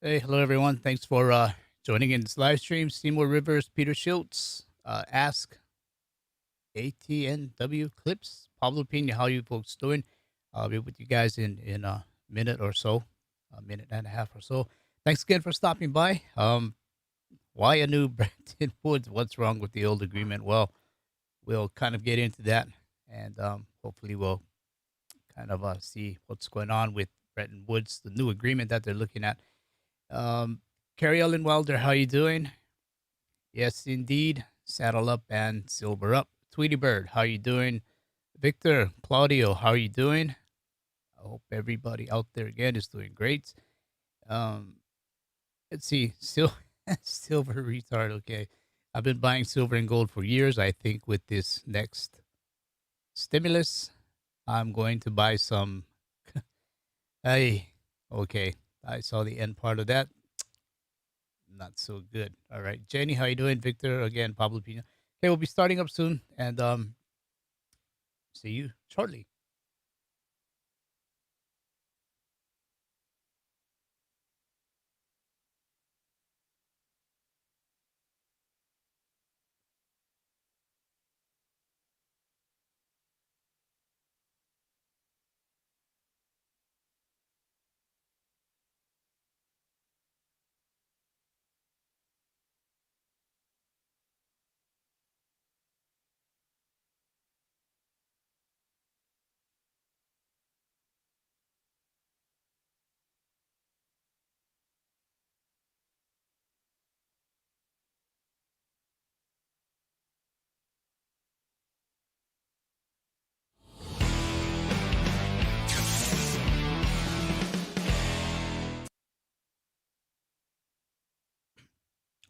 Hey, hello everyone. Thanks for joining in this live stream. Seymour Rivers, Peter Schultz, Ask ATNW Clips, Pablo Pina. How you folks doing? I'll be with you guys in a minute or so, a minute and a half or so. Thanks again for stopping by. Why a new Bretton Woods? What's wrong with the old agreement? Well, we'll kind of get into that, and hopefully we'll kind of see what's going on with Bretton Woods, the new agreement that they're looking at. Um, Carrie Ellen Wilder, how you doing? Yes, indeed. Saddle up and silver up. Tweety Bird, how you doing? Victor, Claudio, how you doing? I hope everybody out there again is doing great. Um, let's see. Silver retard. Okay, I've been buying silver and gold for years. I think with this next stimulus, I'm going to buy some. Hey, okay. I saw the end part of that. Not so good. All right, Jenny, how you doing? Victor, again, Pablo Pina. Okay, we'll be starting up soon, and see you shortly.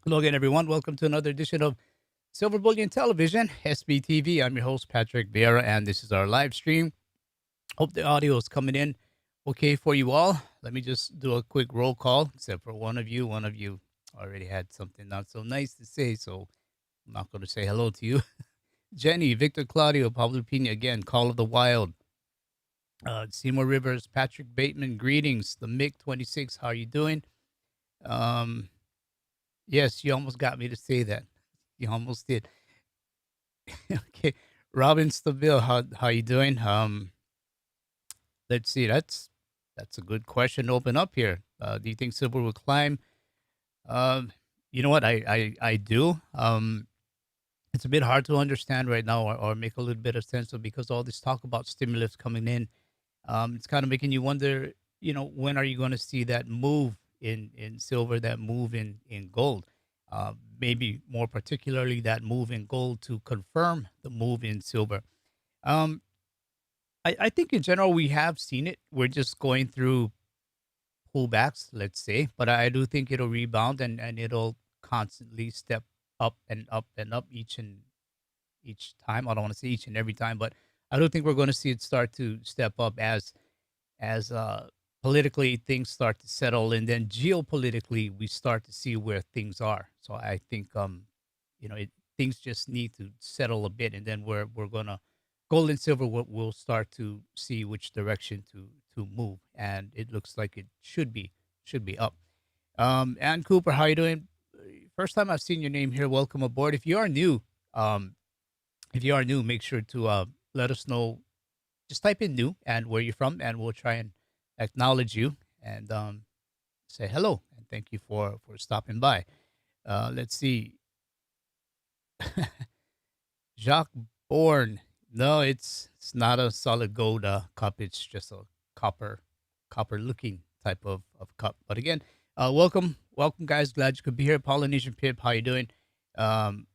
Hello again, everyone. Welcome to another edition of Silver Bullion Television, SBTV. I'm your host, Patrick Vieira, and this is our live stream. Hope the audio is coming in okay for you all. Let me just do a quick roll call, except for one of you. One of you already had something not so nice to say, so I'm not going to say hello to you. Jenny, Victor Claudio, Pablo Pina again, Call of the Wild, Seymour Rivers, Patrick Bateman, greetings. The MiG 26, how are you doing? Um, yes, you almost got me to say that. You almost did. Okay, Robin Stabile, how you doing? Let's see. That's a good question to open up here. Do you think silver will climb? Um, you know what? I do. It's a bit hard to understand right now, or make a little bit of sense of because all this talk about stimulus coming in. It's kind of making you wonder. When are you going to see that move in silver, that move in gold? Maybe more particularly that move in gold to confirm the move in silver. Um, I think in general we have seen it. We're just going through pullbacks, let's say, but I do think it'll rebound and it'll constantly step up and up and up each time. I don't want to say each and every time, but I do think we're going to see it start to step up as politically things start to settle, and then geopolitically we start to see where things are. So I think things just need to settle a bit, and then we're gonna gold and silver will start to see which direction to move, and it looks like it should be up. Ann Cooper, how you doing? First time I've seen your name here. Welcome aboard. Um, if you are new, make sure to let us know. Just type in new and where you're from, and we'll try and acknowledge you and say hello and thank you for stopping by. Let's see, Jacques Bourne. No, it's not a solid gold cup. It's just a copper looking type of cup. But again, welcome guys. Glad you could be here. Polynesian Pip, how you doing? Um,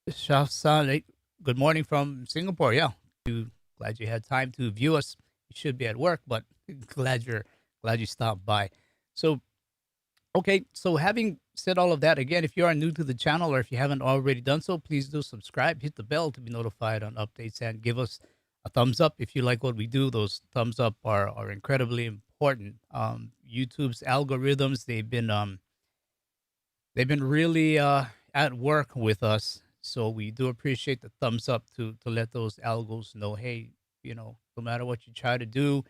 Shafsan, good morning from Singapore. Yeah, glad you had time to view us. You should be at work, but glad you stopped by. So okay, so having said all of that, again, if you are new to the channel or if you haven't already done so, please do subscribe, hit the bell to be notified on updates, and give us a thumbs up if you like what we do. Those thumbs up are incredibly important. YouTube's algorithms, they've been really at work with us, so we do appreciate the thumbs up to let those algos know, hey, no matter what you try to do,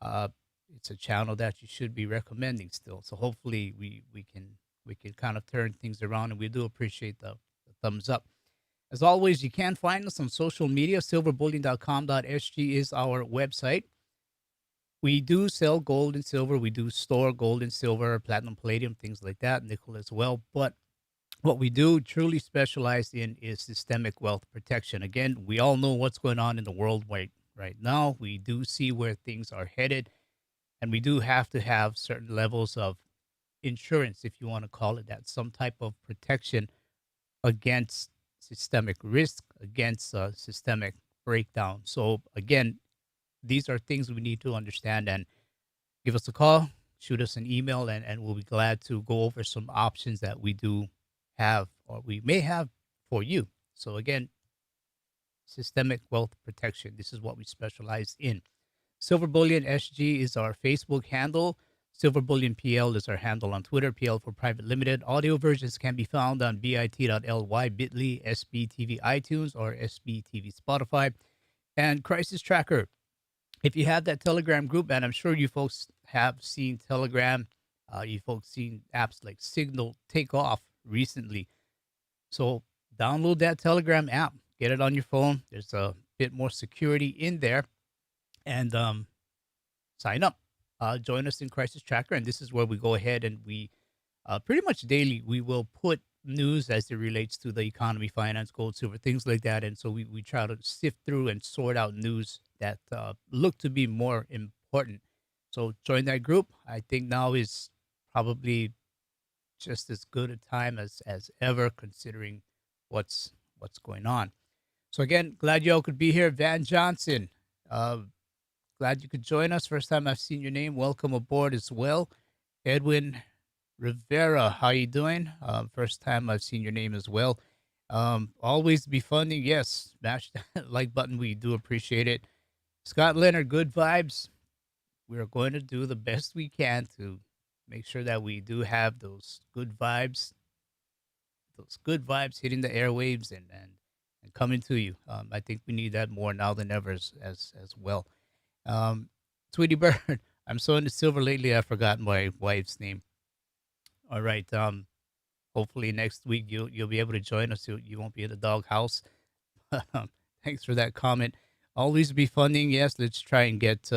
uh, it's a channel that you should be recommending still. So hopefully we can kind of turn things around, and we do appreciate the thumbs up. As always, you can find us on social media. Silverbullion.com.sg is our website. We do sell gold and silver. We do store gold and silver, platinum, palladium, things like that, nickel as well. But what we do truly specialize in is systemic wealth protection. Again, we all know what's going on in the world right now. We do see where things are headed, and we do have to have certain levels of insurance, if you want to call it that, some type of protection against systemic risk, against systemic breakdown. So, again, these are things we need to understand, and give us a call, shoot us an email, and we'll be glad to go over some options that we do have or we may have for you. So, again, systemic wealth protection. This is what we specialize in. Silver Bullion SG is our Facebook handle. Silver Bullion PL is our handle on Twitter. PL for Private Limited. Audio versions can be found on bit.ly, bit.ly, SBTV iTunes, or SBTV Spotify. And Crisis Tracker. If you have that Telegram group, and I'm sure you folks have seen Telegram, you folks seen apps like Signal take off recently. So download that Telegram app, get it on your phone. There's a bit more security in there, and sign up. Join us in Crisis Tracker, and this is where we go ahead and we pretty much daily we will put news as it relates to the economy, finance, gold, silver, things like that. And so we try to sift through and sort out news that look to be more important. So join that group. I think now is probably just as good a time as ever, considering what's going on. So again, glad y'all could be here. Van Johnson, uh, glad you could join us. First time I've seen your name. Welcome aboard as well. Edwin Rivera, how you doing? First time I've seen your name as well. Always be funding. Yes, smash that like button. We do appreciate it. Scott Leonard, good vibes. We're going to do the best we can to make sure that we do have those good vibes hitting the airwaves and coming to you. I think we need that more now than ever as well. Tweety Bird, I'm so into silver lately. I forgot my wife's name. All right. Hopefully next week you'll be able to join us. You won't be in the doghouse. Thanks for that comment. Always be funding. Yes, let's try and get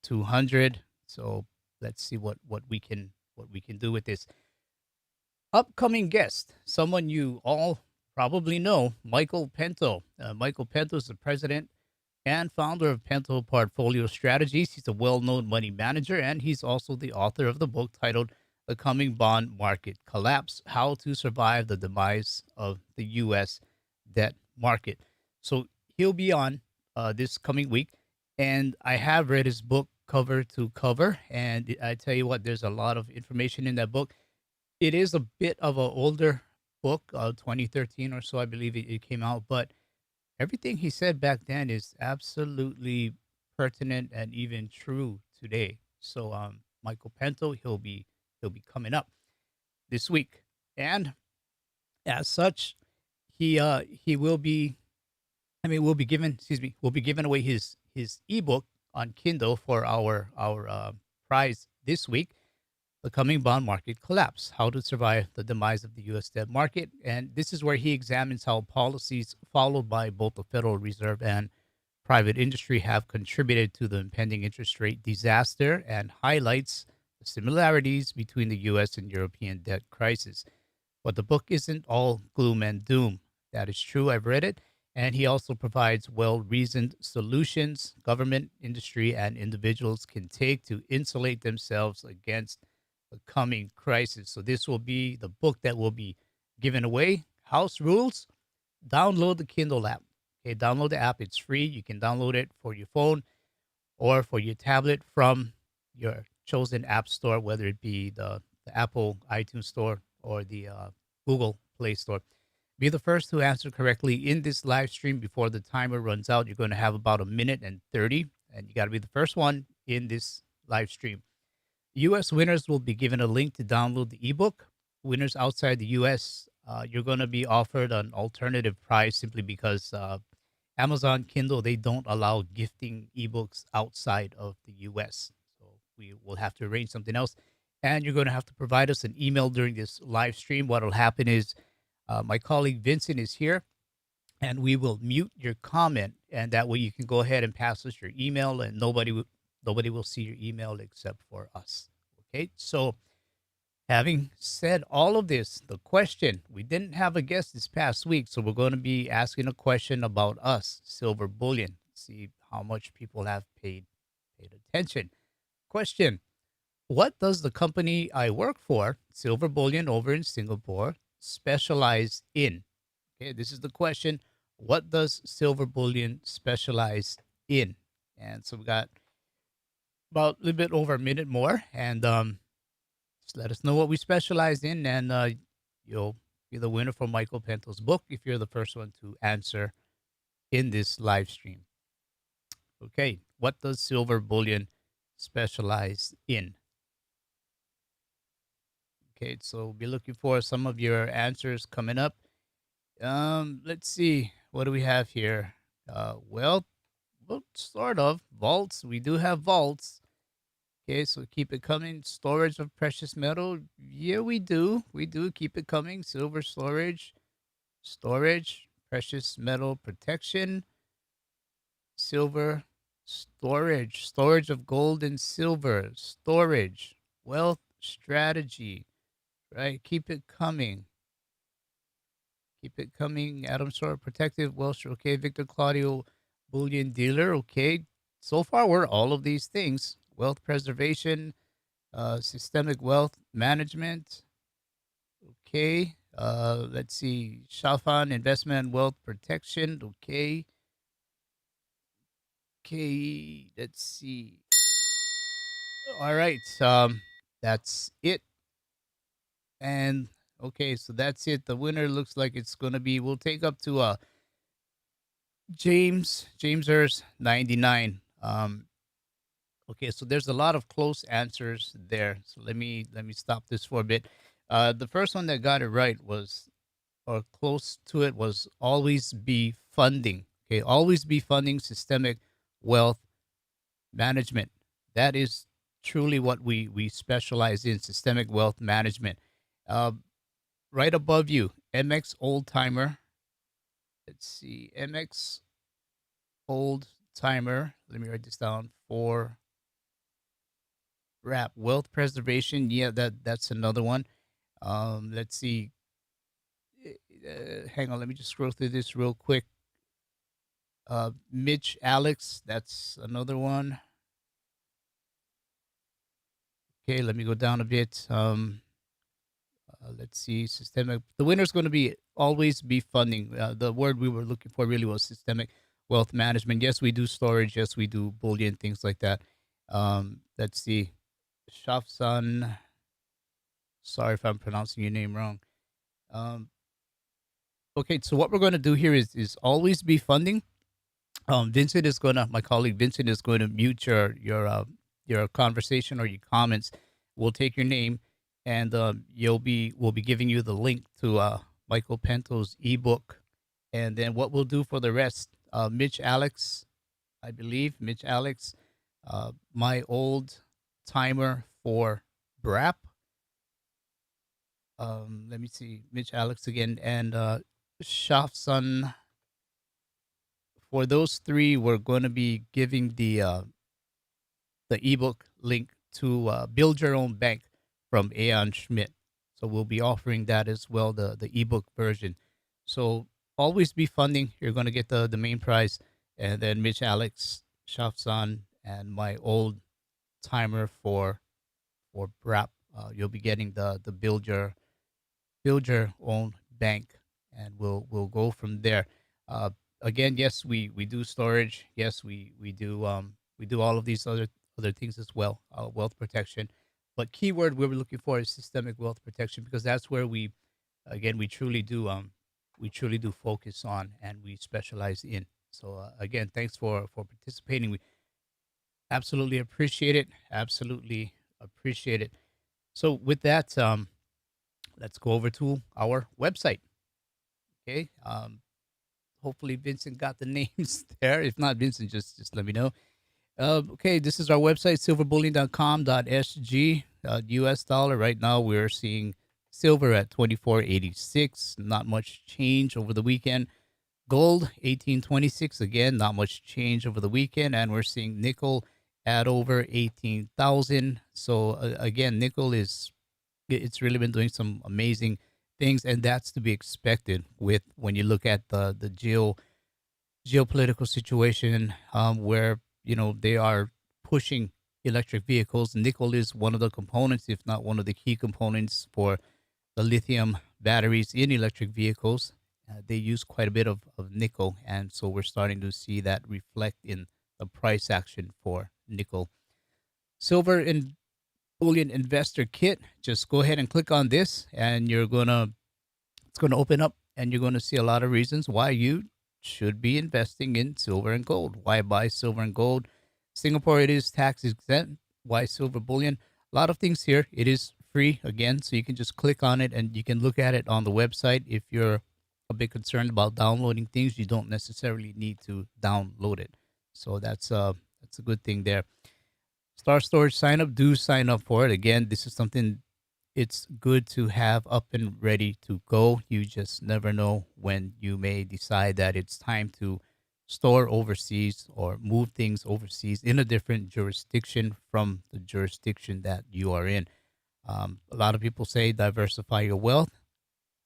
200. So let's see what we can do with this upcoming guest. Someone you all probably know, Michael Pento. Michael Pento is the president and founder of Pento Portfolio Strategies. He's a well-known money manager, and he's also the author of the book titled The Coming Bond Market Collapse: How to Survive the Demise of the U.S. Debt Market. So he'll be on this coming week, and I have read his book cover to cover, and I tell you what, there's a lot of information in that book. It is a bit of an older book, 2013 or so, I believe it came out, but everything he said back then is absolutely pertinent and even true today. So, Michael Pento, he'll be coming up this week, and as such, he will be. I mean, we'll be giving. Excuse me. We'll be giving away his ebook on Kindle for our prize this week. The Coming Bond Market Collapse: How to Survive the Demise of the U.S. Debt Market. And this is where he examines how policies followed by both the Federal Reserve and private industry have contributed to the impending interest rate disaster, and highlights the similarities between the U.S. and European debt crisis. But the book isn't all gloom and doom. That is true. I've read it. And he also provides well reasoned solutions government, industry, and individuals can take to insulate themselves against the coming crisis. So, this will be the book that will be given away. House rules: download the Kindle app. Okay, download the app. It's free. You can download it for your phone or for your tablet from your chosen app store, whether it be the Apple iTunes Store or the Google Play Store. Be the first to answer correctly in this live stream before the timer runs out. You're going to have about a minute and 30, and you got to be the first one in this live stream. U.S. winners will be given a link to download the ebook. Winners outside the U.S., you're going to be offered an alternative price simply because Amazon Kindle, they don't allow gifting ebooks outside of the U.S. So we will have to arrange something else. And you're going to have to provide us an email during this live stream. What will happen is my colleague Vincent is here, and we will mute your comment, and that way you can go ahead and pass us your email, and nobody will see your email except for us. Okay, so having said all of this, the question, we didn't have a guest this past week, so we're going to be asking a question about us, Silver Bullion. See how much people have paid attention. Question: what does the company I work for, Silver Bullion over in Singapore, specialize in? Okay, this is the question. What does Silver Bullion specialize in? And so we got about a little bit over a minute more, and just let us know what we specialize in, and you'll be the winner for Michael Pento's book if you're the first one to answer in this live stream. Okay, what does Silver Bullion specialize in? Okay, so we'll be looking for some of your answers coming up. Let's see. What do we have here? Well, sort of. Vaults. We do have vaults. Okay, so keep it coming. Storage of precious metal. Yeah, we do. We do keep it coming. Silver storage. Storage. Precious metal protection. Silver storage. Storage of gold and silver. Storage. Wealth strategy. Right? Keep it coming. Keep it coming. Adam Sort protective. Welsh. Okay. Victor Claudio bullion dealer. Okay. So far, we're all of these things. Wealth preservation, systemic wealth management. Okay. Let's see. Shafan investment and wealth protection. Okay. Okay. Let's see. All right. That's it. And okay, so that's it. The winner looks like it's gonna be. We'll take up to Jamesers 99. Okay, so there's a lot of close answers there. So let me stop this for a bit. The first one that got it right was, or close to it, was always be funding. Okay, always be funding systemic wealth management. That is truly what we specialize in, systemic wealth management. Uh, right above you, MX Old Timer. Let's see, MX Old Timer. Let me write this down. For wrap wealth preservation. Yeah, that's another one. Let's see. Hang on, let me just scroll through this real quick. Mitch Alex, that's another one. Okay, let me go down a bit. Let's see. Systemic. The winner's going to be always be funding. The word we were looking for really was systemic wealth management. Yes, we do storage. Yes, we do bullion, things like that. Let's see. Shafsan. Sorry if I'm pronouncing your name wrong. Um, okay, so what we're going to do here is always be funding. Vincent is gonna, my colleague Vincent is going to mute your conversation or your comments. We'll take your name, and we'll be giving you the link to Michael Pento's ebook, and then what we'll do for the rest. Mitch Alex, I believe Mitch Alex, my old timer for BRAP. Let me see, Mitch Alex again, and Shafsan. For those three, we're going to be giving the ebook link to Build Your Own Bank from Aon Schmidt. So we'll be offering that as well, the ebook version. So always be funding. You're going to get the main prize, and then Mitch Alex, Shafsan, and my old timer for BRAP. You'll be getting the build your own bank, and we'll go from there. Again, yes, we do storage. Yes, we do all of these other things as well. Wealth protection, but keyword we were looking for is systemic wealth protection, because that's where we truly do focus on, and we specialize in. So again, thanks for participating. We absolutely appreciate it. Absolutely appreciate it. So with that, let's go over to our website. Okay. Hopefully Vincent got the names there. If not, Vincent, just let me know. Okay, this is our website, silverbullion.com.sg. US dollar. Right now, we're seeing silver at 24.86. Not much change over the weekend. Gold, 1826. Again, not much change over the weekend. And we're seeing nickel at over 18,000. So, again, nickel it's really been doing some amazing things. And that's to be expected with when you look at the geopolitical situation where they are pushing electric vehicles. Nickel is one of the components, if not one of the key components, for the lithium batteries in electric vehicles. They use quite a bit of nickel, and so we're starting to see that reflect in the price action for nickel. Silver and bullion investor kit. Just go ahead and click on this, and it's gonna open up, and you're gonna see a lot of reasons why you should be investing in silver and gold. Why buy silver and gold? Singapore, it is tax exempt. Why silver bullion? A lot of things here. It is free again, so you can just click on it and you can look at it on the website. If you're a bit concerned about downloading things, you don't necessarily need to download it. So that's a good thing there. Star Storage sign up. Do sign up for it. Again, this is something it's good to have up and ready to go. You just never know when you may decide that it's time to store overseas or move things overseas in a different jurisdiction from the jurisdiction that you are in. A lot of people say diversify your wealth.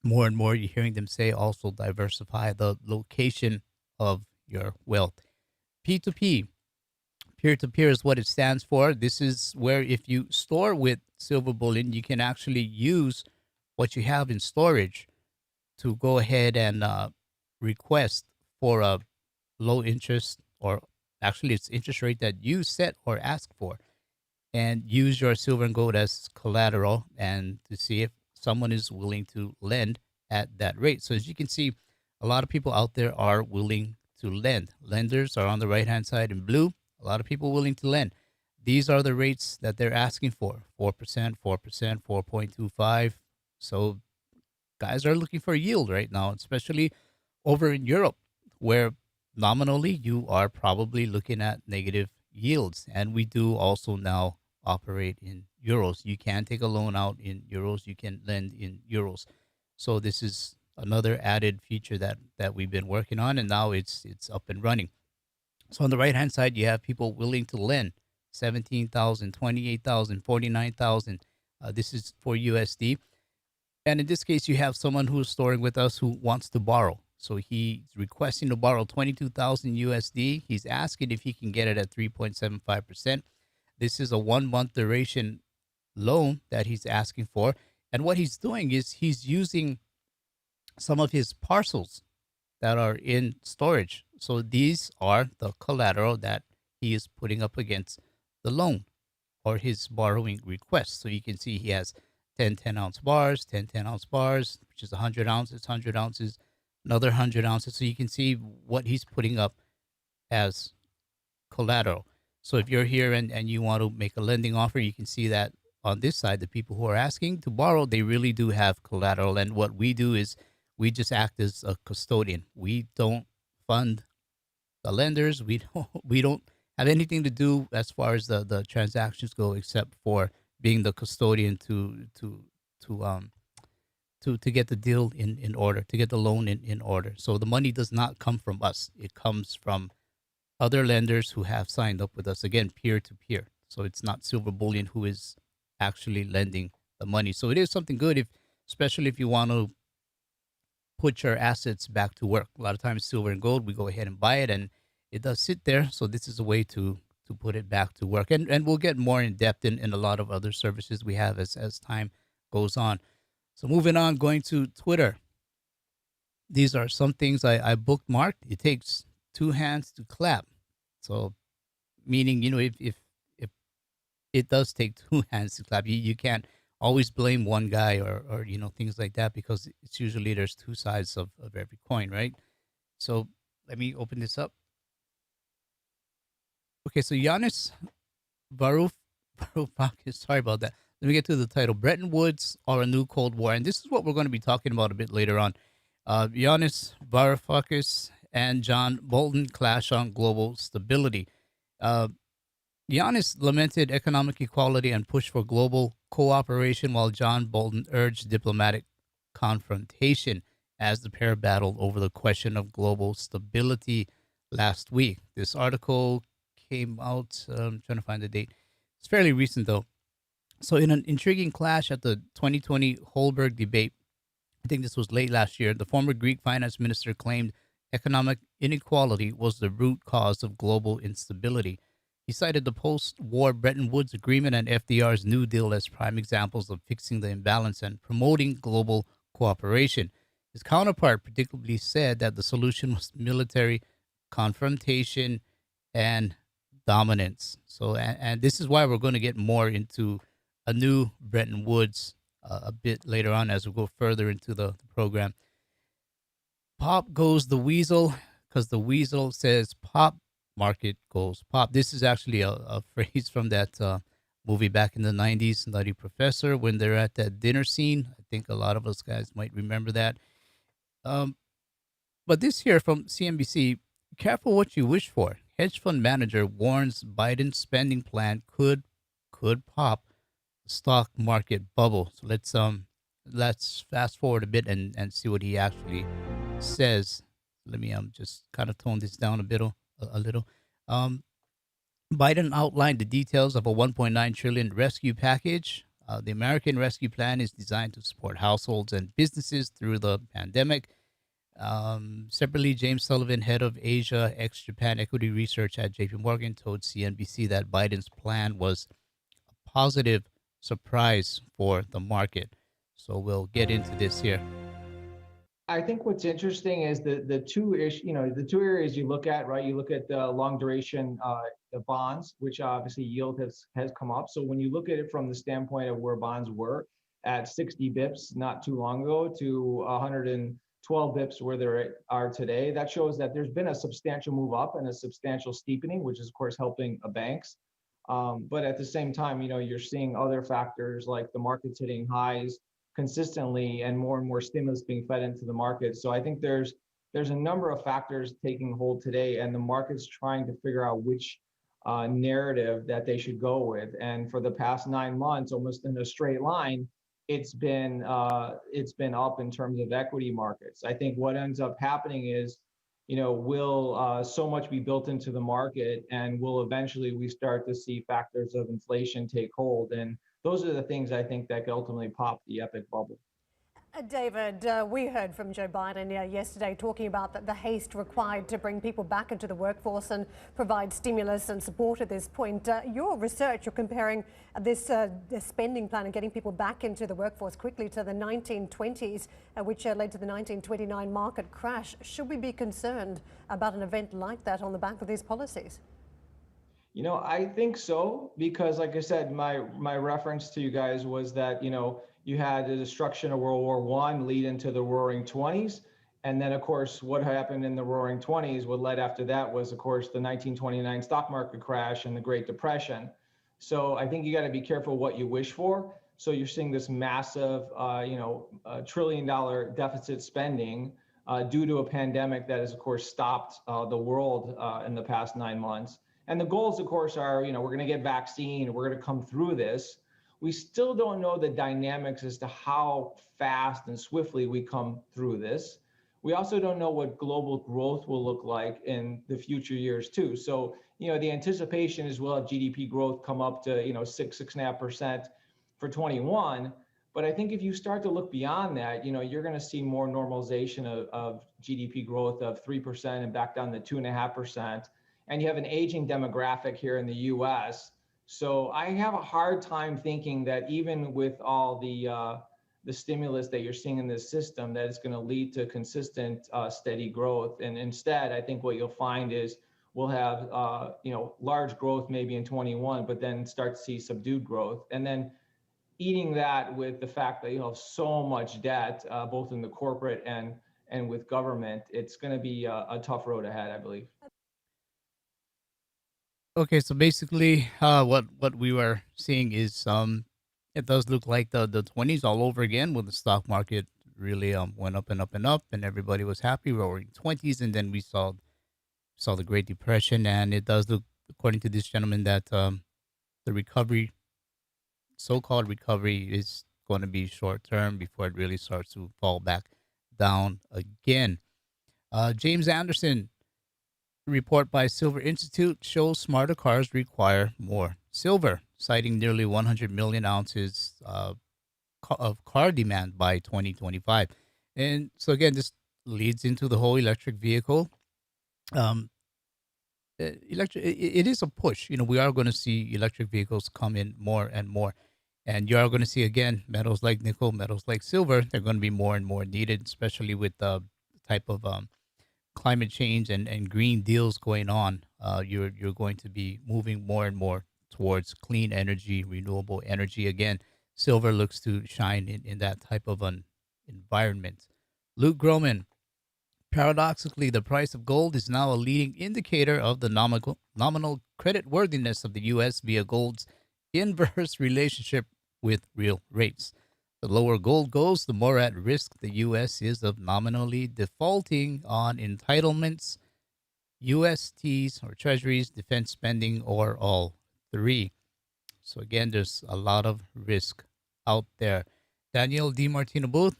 More and more, you're hearing them say also diversify the location of your wealth. P2P, peer to peer, is what it stands for. This is where if you store with silver bullion, you can actually use what you have in storage to go ahead and request for a low interest, or actually it's interest rate that you set or ask for, and use your silver and gold as collateral and to see if someone is willing to lend at that rate. So as you can see, a lot of people out there are willing to lend. Lenders are on the right hand side in blue. A lot of people willing to lend. These are the rates that they're asking for: 4%, 4%, 4.25. So guys are looking for yield right now, especially over in Europe, where nominally you are probably looking at negative yields. And we do also now operate in euros. You can take a loan out in euros, you can lend in euros. So this is another added feature that we've been working on, and now it's up and running. So on the right hand side, you have people willing to lend 17,000, 28,000, 49,000. This is for USD. And in this case, you have someone who's storing with us who wants to borrow. So he's requesting to borrow 22,000 USD. He's asking if he can get it at 3.75%. This is a 1 month duration loan that he's asking for. And what he's doing is he's using some of his parcels that are in storage. So these are the collateral that he is putting up against the loan or his borrowing request. So you can see he has 10 10-ounce bars, 10 10-ounce bars, which is 100 ounces, 100 ounces, another 100 ounces. So you can see what he's putting up as collateral. So if you're here and you want to make a lending offer, you can see that on this side, the people who are asking to borrow, they really do have collateral. And what we do is we just act as a custodian. We don't fund the lenders. We don't have anything to do as far as the transactions go, except for being the custodian to to get the deal in order, to get the loan in order. So the money does not come from us. It comes from other lenders who have signed up with us. Again, peer to peer. So it's not Silver Bullion who is actually lending the money. So it is something good, if especially if you want to put your assets back to work. A lot of times silver and gold, we go ahead and buy it and it does sit there. So this is a way to put it back to work. And we'll get more in depth in a lot of other services we have as time goes on. So moving on, going to Twitter. These are some things I bookmarked. It takes two hands to clap. So meaning, if it does take two hands to clap, you can't always blame one guy or things like that, because it's usually there's two sides of every coin, right? So let me open this up. Okay, so Giannis Varoufakis, sorry about that. Let me get to the title. Bretton Woods or a new Cold War. And this is what we're going to be talking about a bit later on. Giannis Varoufakis and John Bolton clash on global stability. Uh, Giannis lamented economic equality and pushed for global cooperation, while John Bolton urged diplomatic confrontation as the pair battled over the question of global stability last week. This article came out, I'm trying to find the date. It's fairly recent, though. So, in an intriguing clash at the 2020 Holberg debate, I think this was late last year, the former Greek finance minister claimed economic inequality was the root cause of global instability. He cited the post war Bretton Woods Agreement and FDR's New Deal as prime examples of fixing the imbalance and promoting global cooperation. His counterpart predictably said that the solution was military confrontation and dominance. So, and this is why we're going to get more into a new Bretton Woods a bit later on as we go further into the program. Pop goes the weasel because the weasel says pop, market goes pop. This is actually a phrase from that movie back in the 90s, Nutty Professor, when they're at that dinner scene. I think a lot of us guys might remember that. Um, but this here from CNBC, careful what you wish for. Hedge fund manager warns Biden's spending plan could pop stock market bubble. So let's fast forward a bit and see what he actually says. Let me just kind of tone this down a little. Um, Biden outlined the details of a 1.9 trillion rescue package. The American Rescue Plan is designed to support households and businesses through the pandemic. Separately, James Sullivan, head of Asia ex Japan equity research at JP Morgan, told CNBC that Biden's plan was a positive surprise for the market. So we'll get into this here. I think what's interesting is the two ish, the two areas you look at, right? You look at the long duration the bonds, which obviously yield has come up. So when you look at it from the standpoint of where bonds were at 60 bips not too long ago to 112 bips where they are today, that shows that there's been a substantial move up and a substantial steepening, which is of course helping banks. But at the same time, you're seeing other factors like the market's hitting highs consistently and more stimulus being fed into the market. So I think there's a number of factors taking hold today, and the market's trying to figure out which narrative that they should go with. And for the past 9 months, almost in a straight line, it's been up in terms of equity markets. I think what ends up happening is, will so much be built into the market, and will eventually we start to see factors of inflation take hold, and those are the things I think that could ultimately pop the epic bubble. David, we heard from Joe Biden yesterday talking about the haste required to bring people back into the workforce and provide stimulus and support at this point. Your research, you're comparing this spending plan and getting people back into the workforce quickly to the 1920s, which led to the 1929 market crash. Should we be concerned about an event like that on the back of these policies? I think so, because like I said, my reference to you guys was that, you had the destruction of World War One lead into the Roaring Twenties. And then of course, what happened in the Roaring Twenties, what led after that was of course the 1929 stock market crash and the Great Depression. So I think you got to be careful what you wish for. So you're seeing this massive, $1 trillion deficit spending due to a pandemic that has, of course, stopped the world in the past 9 months. And the goals, of course, are, we're going to get vaccine, we're going to come through this. We still don't know the dynamics as to how fast and swiftly we come through this. We also don't know what global growth will look like in the future years too. So, the anticipation is we'll have GDP growth come up to, 6.5% for 21. But I think if you start to look beyond that, you're going to see more normalization of GDP growth of 3% and back down to 2.5%. And you have an aging demographic here in the US. So I have a hard time thinking that even with all the stimulus that you're seeing in this system, that it's going to lead to consistent, steady growth. And instead, I think what you'll find is we'll have, large growth maybe in 21, but then start to see subdued growth. And then eating that with the fact that you have so much debt, both in the corporate and with government, it's going to be a tough road ahead, I believe. Okay, so basically, what we were seeing is it does look like the 20s all over again, when the stock market really went up and up and up, and everybody was happy. We were in 20s, and then we saw the Great Depression, and it does look according to this gentleman, that the recovery, so-called recovery, is going to be short term before it really starts to fall back down again. James Anderson report by Silver Institute shows smarter cars require more silver, citing nearly 100 million ounces of car demand by 2025. And so again, this leads into the whole electric vehicle. Um, it is a push. We are going to see electric vehicles come in more and more. And you are going to see, again, metals like nickel, metals like silver, they're going to be more and more needed, especially with the type of climate change and green deals going on. You're going to be moving more and more towards clean energy, renewable energy. Again, silver looks to shine in that type of an environment. Luke Groman, paradoxically, the price of gold is now a leading indicator of the nominal credit worthiness of the U.S. via gold's inverse relationship with real rates. The lower gold goes, the more at risk the U.S. is of nominally defaulting on entitlements, USTs or treasuries, defense spending, or all three. So, again, there's a lot of risk out there. Daniel DiMartino Booth,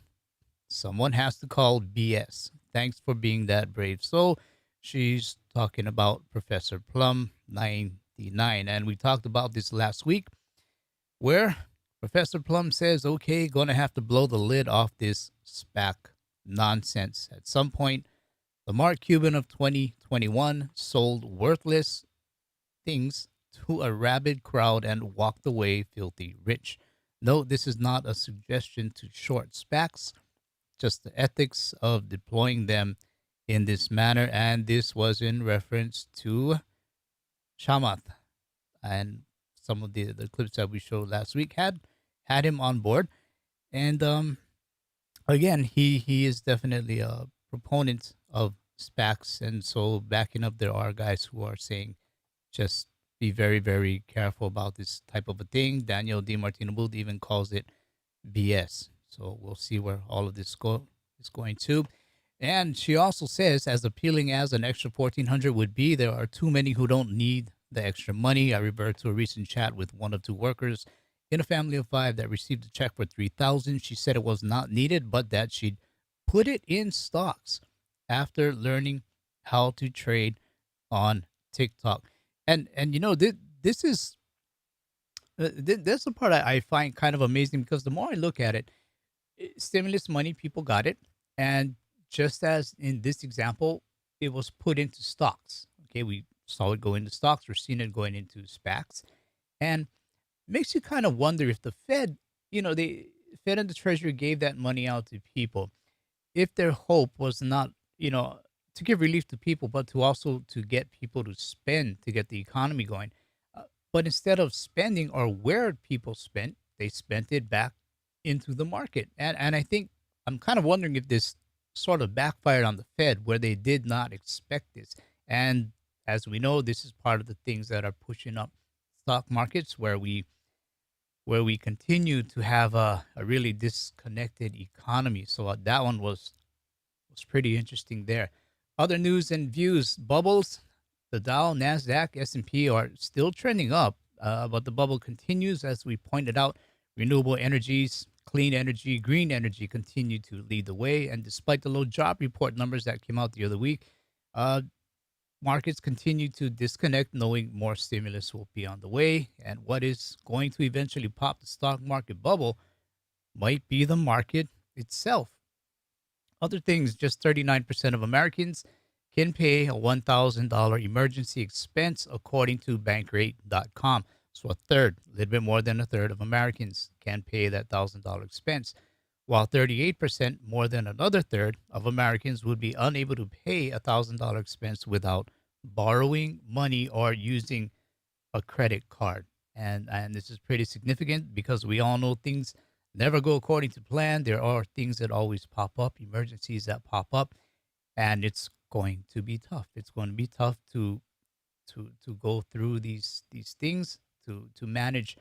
someone has to call BS. Thanks for being that brave. So, she's talking about Professor Plum 99. And we talked about this last week, where Professor Plum says, okay, going to have to blow the lid off this SPAC nonsense. At some point, the Mark Cuban of 2021 sold worthless things to a rabid crowd and walked away filthy rich. No, this is not a suggestion to short SPACs, just the ethics of deploying them in this manner. And this was in reference to Shamath. And some of the clips that we showed last week had him on board. And again, he is definitely a proponent of SPACs. And so backing up, there are guys who are saying just be very, very careful about this type of a thing. Daniel DiMartino Booth even calls it BS. So we'll see where all of this is going to. And she also says, as appealing as an extra 1,400 would be, there are too many who don't need the extra money. I revert to a recent chat with one of two workers in a family of five that received a check for $3,000. She said it was not needed, but that she'd put it in stocks after learning how to trade on TikTok. And this is that's the part I find kind of amazing, because the more I look at it, stimulus money, people got it, and just as in this example, it was put into stocks. Okay, we saw it go into stocks. We're seeing it going into SPACs, and makes you kind of wonder if the Fed, the Fed and the Treasury gave that money out to people, if their hope was not, to give relief to people, but to also to get people to spend, to get the economy going. But instead of spending, or where people spent, they spent it back into the market. And I think I'm kind of wondering if this sort of backfired on the Fed, where they did not expect this. And as we know, this is part of the things that are pushing up stock markets, where we continue to have a really disconnected economy. So that one was pretty interesting there. Other news and views: bubbles. The Dow, Nasdaq, S&P are still trending up, but the bubble continues. As we pointed out, renewable energies, clean energy, green energy continue to lead the way. And despite the low job report numbers that came out the other week, markets continue to disconnect, knowing more stimulus will be on the way. And what is going to eventually pop the stock market bubble might be the market itself. Other things: just 39% of Americans can pay a $1,000 emergency expense, according to Bankrate.com. So a third, a little bit more than a third of Americans can pay that $1,000 expense, while 38%, more than another third of Americans, would be unable to pay a $1,000 expense without borrowing money or using a credit card. And this is pretty significant, because we all know things never go according to plan. There are things that always pop up, emergencies that pop up, and it's going to be tough. It's going to be tough to go through these things, to manage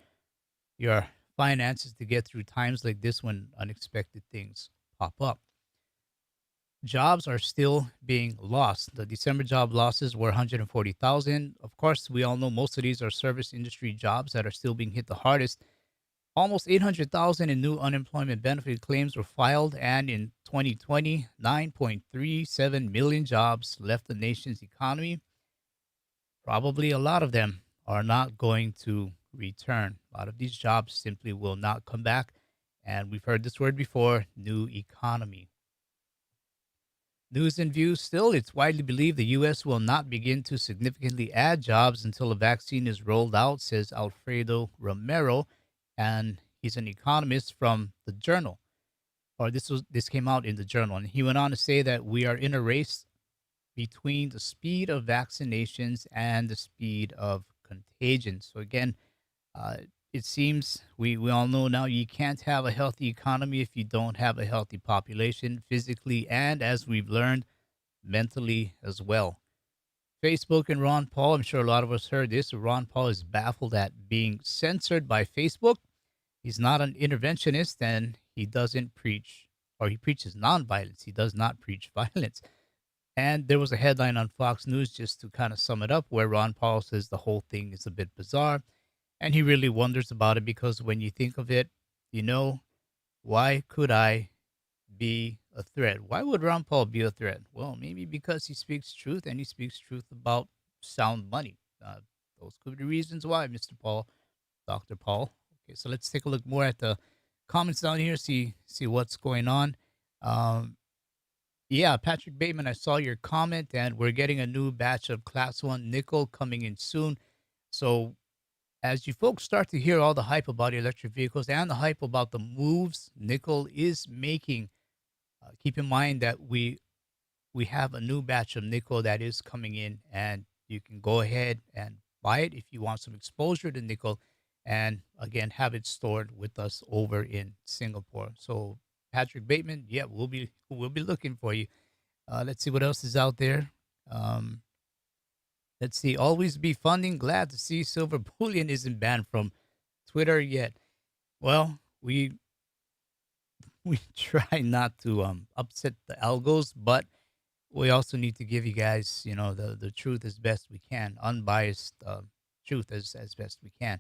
your finances, to get through times like this when unexpected things pop up. jobs are still being lost. The December job losses were 140,000. Of course, we all know most of these are service industry jobs that are still being hit the hardest. Almost 800,000 in new unemployment benefit claims were filed, and in 2020, 9.37 million jobs left the nation's economy. Probably a lot of them are not going to return. A lot of these jobs simply will not come back. And we've heard this word before, new economy. News and views still, it's widely believed the U.S. will not begin to significantly add jobs until a vaccine is rolled out, says Alfredo Romero, and he's an economist from the Journal. Or this came out in the Journal, and he went on to say that we are in a race between the speed of vaccinations and the speed of contagion. So again, uh, it seems we all know now you can't have a healthy economy if you don't have a healthy population physically and, as we've learned, mentally as well. Facebook and Ron Paul, I'm sure a lot of us heard this. Ron Paul is baffled at being censored by Facebook. He's not an interventionist and he doesn't preach, or he preaches nonviolence. He does not preach violence. And there was a headline on Fox News, just to kind of sum it up, where Ron Paul says the whole thing is a bit bizarre. And he really wonders about it because when you think of it, you know, why could I be a threat? Why would Ron Paul be a threat? Well, maybe because he speaks truth and he speaks truth about sound money. Those could be reasons why, Mr. Paul, Dr. Paul. Okay, so let's take a look more at the comments down here, see what's going on. Um, yeah, Patrick Bateman, I saw your comment, and we're getting a new batch of Class 1 nickel coming in soon. So as you folks start to hear all the hype about electric vehicles and the hype about the moves nickel is making, keep in mind that we have a new batch of nickel that is coming in, and you can go ahead and buy it if you want some exposure to nickel, and again have it stored with us over in Singapore. So Patrick Bateman, yeah, we'll be looking for you. Let's see what else is out there. Um, let's see. Always be funding. Glad to see silver bullion isn't banned from Twitter yet. Well, we try not to upset the algos, but we also need to give you guys, the truth as best we can, unbiased truth as best we can.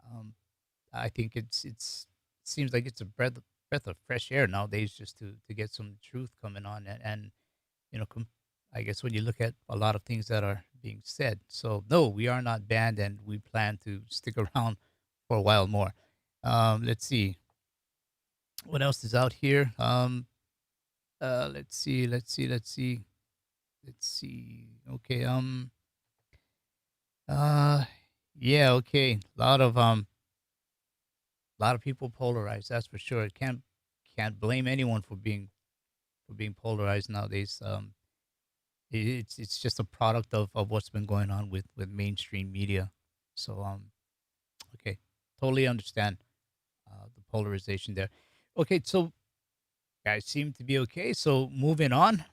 Um, I think it's seems like it's a breath of fresh air nowadays just to get some truth coming on and you know, I guess when you look at a lot of things that are being said. So no, we are not banned, and we plan to stick around for a while more. Let's see what else is out here. Let's see. Okay. Uh, yeah. Okay. A lot of people polarized. That's for sure. Can't blame anyone for being polarized nowadays. It's just a product of what's been going on with mainstream media. So okay, totally understand the polarization there. Okay, so guys seem to be okay. So moving on,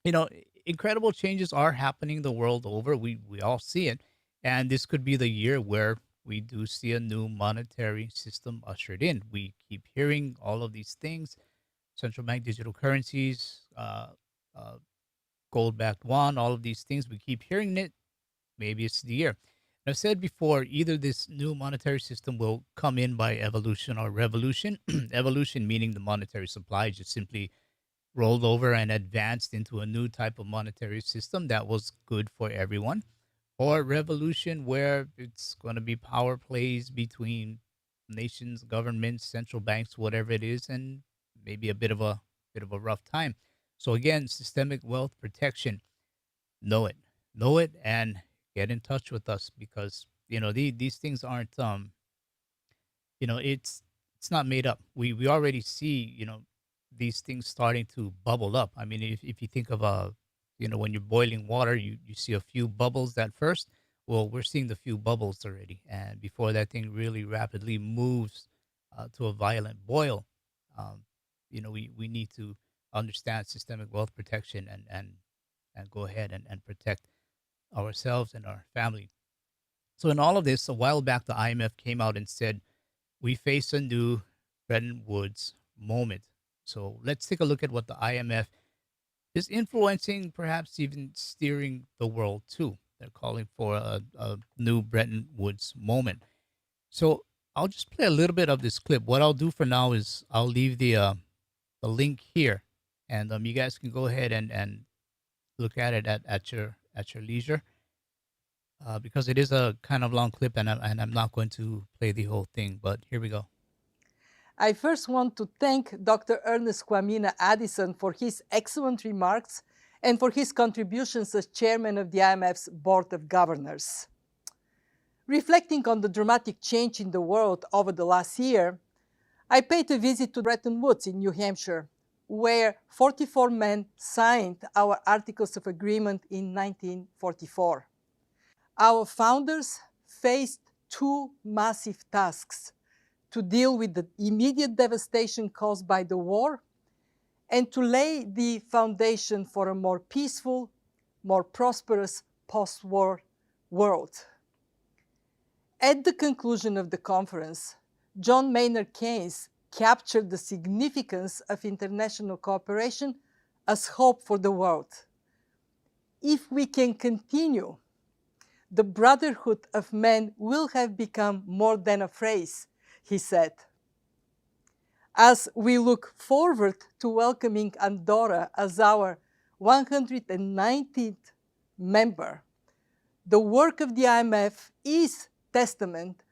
you know, incredible changes are happening the world over. We all see it, and this could be the year where we do see a new monetary system ushered in. We keep hearing all of these things: central bank digital currencies, uh, gold backed one, all of these things. We keep hearing it. Maybe it's the year. And I've said before, either this new monetary system will come in by evolution or revolution. Evolution meaning the monetary supply just simply rolled over and advanced into a new type of monetary system that was good for everyone, or revolution where it's going to be power plays between nations, governments, central banks, whatever it is, and maybe a bit of a rough time. So again, systemic wealth protection, know it, know it, and get in touch with us because these things aren't it's not made up. We already see these things starting to bubble up. I mean, if you think of when you're boiling water, you see a few bubbles at first. Well, we're seeing the few bubbles already, and before that thing really rapidly moves to a violent boil, um, we need to understand systemic wealth protection and go ahead and protect ourselves and our family. So in all of this, a while back, the IMF came out and said we face a new Bretton Woods moment. So let's take a look at what the IMF is influencing, perhaps even steering the world too. They're calling for a new Bretton Woods moment. So I'll just play a little bit of this clip. What I'll do for now is I'll leave the link here, and you guys can go ahead and look at it at your leisure, because it is a kind of long clip, and I'm not going to play the whole thing. But here we go. I first want to thank Dr. Ernest Kwamina Addison for his excellent remarks and for his contributions as chairman of the IMF's Board of Governors. Reflecting on the dramatic change in the world over the last year, I paid a visit to Bretton Woods in New Hampshire, where 44 men signed our Articles of Agreement in 1944. Our founders faced two massive tasks: to deal with the immediate devastation caused by the war and to lay the foundation for a more peaceful, more prosperous post-war world. At the conclusion of the conference, John Maynard Keynes captured the significance of international cooperation as hope for the world. If we can continue, the brotherhood of men will have become more than a phrase, he said. As we look forward to welcoming Andorra as our 119th member, the work of the IMF is testament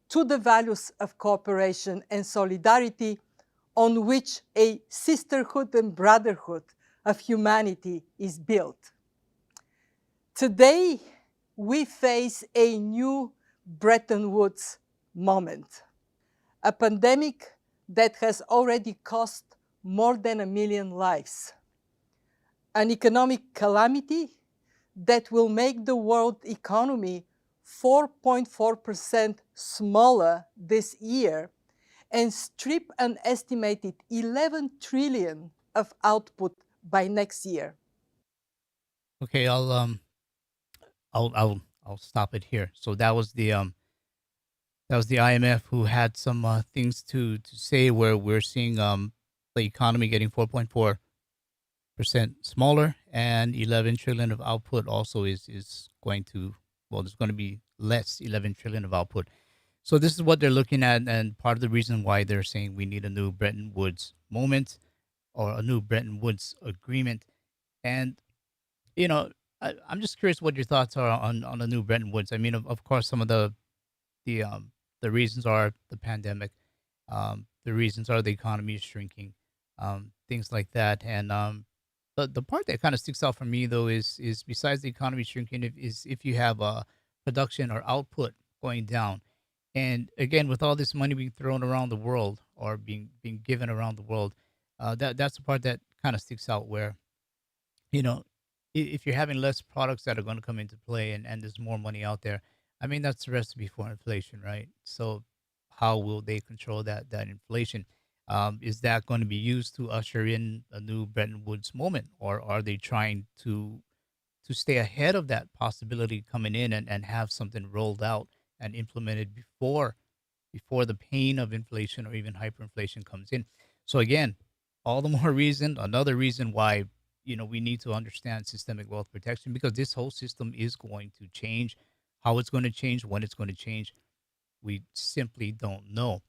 to the values of cooperation and solidarity on which a sisterhood and brotherhood of humanity is built. Today, we face a new Bretton Woods moment, a pandemic that has already cost more than 1 million lives, an economic calamity that will make the world economy 4.4% smaller this year and strip an estimated 11 trillion of output by next year. Okay, I'll stop it here. So that was the IMF, who had some things to say, where we're seeing the economy getting 4.4% smaller, and 11 trillion of output also is going to, well, there's going to be less 11 trillion of output. So this is what they're looking at, and part of the reason why they're saying we need a new Bretton Woods moment, or a new Bretton Woods agreement. And I'm just curious what your thoughts are on the new Bretton Woods. I mean, of course, some of the the reasons are the pandemic. The reasons are the economy is shrinking, things like that. And the part that kind of sticks out for me, though, is besides the economy shrinking, is if you have production or output going down, and again, with all this money being thrown around the world, or being given around the world, that's the part that kind of sticks out, where you know, if you're having less products that are going to come into play, and there's more money out there, I mean, that's a recipe for inflation, right? So, how will they control that inflation? Is that going to be used to usher in a new Bretton Woods moment, or are they trying to stay ahead of that possibility coming in, and have something rolled out and implemented before the pain of inflation or even hyperinflation comes in? So again, all the more reason, another reason why we need to understand systemic wealth protection, because this whole system is going to change. How it's going to change, when it's going to change, we simply don't know.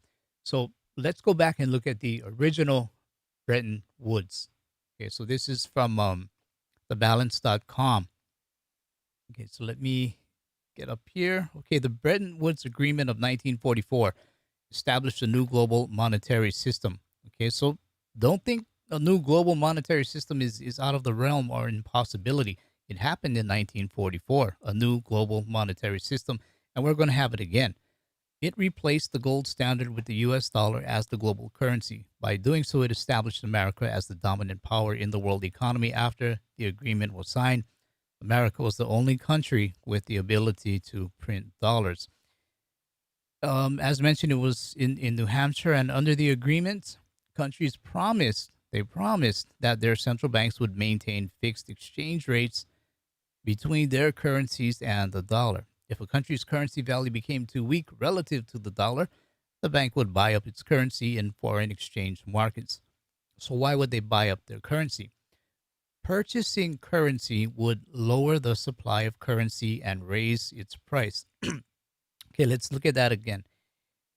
So let's go back and look at the original Bretton Woods. Okay, so this is from thebalance.com. Okay, so let me get up here. Okay, the Bretton Woods Agreement of 1944 established a new global monetary system. Okay, so don't think a new global monetary system is out of the realm or impossibility. It happened in 1944, a new global monetary system, and we're going to have it again. It replaced the gold standard with the US dollar as the global currency. By doing so, it established America as the dominant power in the world economy. After the agreement was signed, America was the only country with the ability to print dollars. As mentioned, it was in New Hampshire, and under the agreement, countries promised that their central banks would maintain fixed exchange rates between their currencies and the dollar. If a country's currency value became too weak relative to the dollar, the bank would buy up its currency in foreign exchange markets. So why would they buy up their currency? purchasing currency would lower the supply of currency and raise its price. Okay, let's look at that again.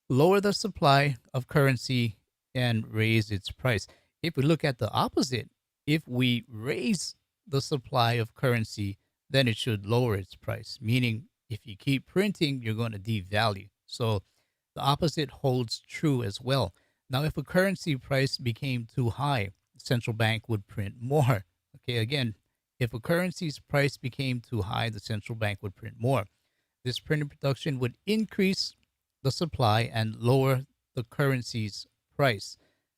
Lower the supply of currency and raise its price. If we look at the opposite, if we raise the supply of currency, then it should lower its price, meaning if you keep printing, you're going to devalue. So the opposite holds true as well. Now, if a currency price became too high, the central bank would print more. Okay, again, if a currency's price became too high, the central bank would print more. This printing production would increase the supply and lower the currency's price.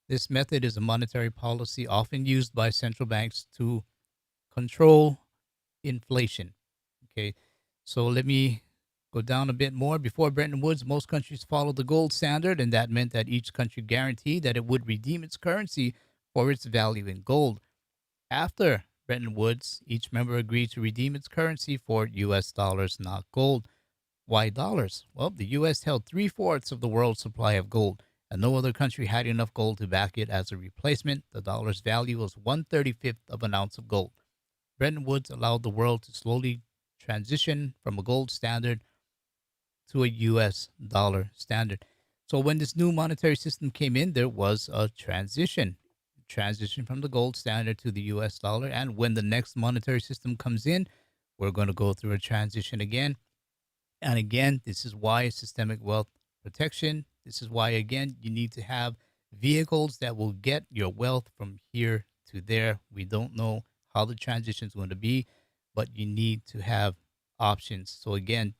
This method is a monetary policy often used by central banks to control inflation. Okay, so let me go down a bit more. Before Bretton Woods, most countries followed the gold standard, and that meant that each country guaranteed that it would redeem its currency for its value in gold. After Bretton Woods, each member agreed to redeem its currency for US dollars, not gold. Why dollars? Well, the U.S. held three-fourths of the world's supply of gold, and no other country had enough gold to back it as a replacement. The dollar's value was 1/35th of an ounce of gold. Bretton Woods allowed the world to slowly transition from a gold standard to a U.S. dollar standard. So when this new monetary system came in, there was a transition from the gold standard to the US dollar. And when the next monetary system comes in, we're going to go through a transition again. And again, this is why systemic wealth protection. This is why, again, you need to have vehicles that will get your wealth from here to there. We don't know how the transition is going to be, but you need to have options. So, again,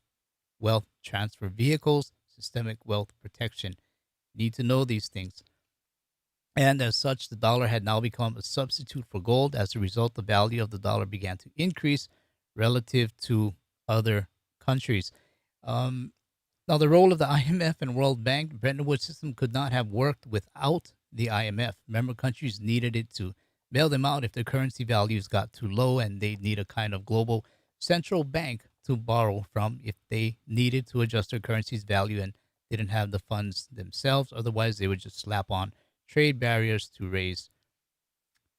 wealth transfer vehicles, systemic wealth protection. Need to know these things. And as such, the dollar had now become a substitute for gold. As a result, the value of the dollar began to increase relative to other countries. Um, Now, the role of the IMF and World Bank, Bretton Woods system could not have worked without the IMF. Member countries needed it to bail them out if their currency values got too low, and they need a kind of global central bank to borrow from if they needed to adjust their currency's value and didn't have the funds themselves. Otherwise, they would just slap on trade barriers to raise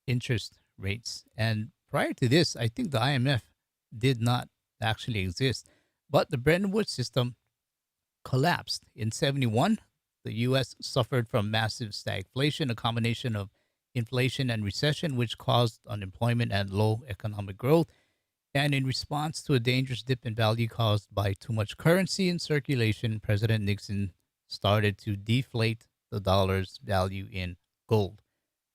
interest rates. And prior to this, I think the IMF did not actually exist. But the Bretton Woods system collapsed. In 71, the U.S. suffered from massive stagflation, a combination of inflation and recession, which caused unemployment and low economic growth. And in response to a dangerous dip in value caused by too much currency in circulation, President Nixon started to deflate the dollar's value in gold.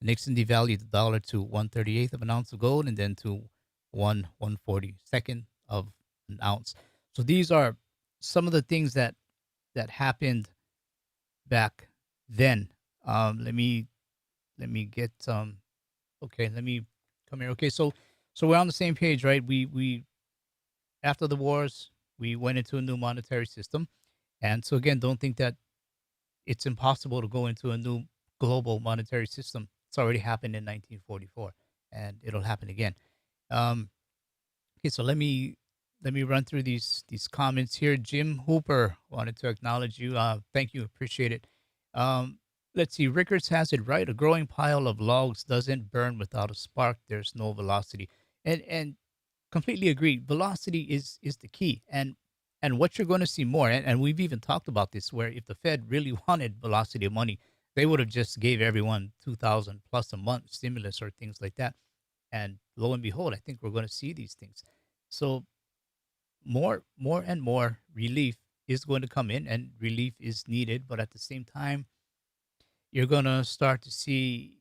Nixon devalued the dollar to 1/38th of an ounce of gold and then to 1/142nd of an ounce. So these are some of the things that happened back then. Let me get okay, let me come here. Okay, so we're on the same page, right? We after the wars, we went into a new monetary system. And so again, don't think that it's impossible to go into a new global monetary system. It's already happened in 1944 and it'll happen again. Um Okay, so let me run through these comments here. Jim Hooper wanted to acknowledge you. Thank you, appreciate it. Um, let's see. Rickards has it right. A growing pile of logs doesn't burn without a spark. There's no velocity, and completely agree. Velocity is the key, and what you're going to see more. And we've even talked about this, where if the Fed really wanted velocity of money, they would have just gave everyone 2,000 plus a month stimulus or things like that. And lo and behold, I think we're going to see these things. So more and more relief is going to come in, and relief is needed. But at the same time, you're going to start to see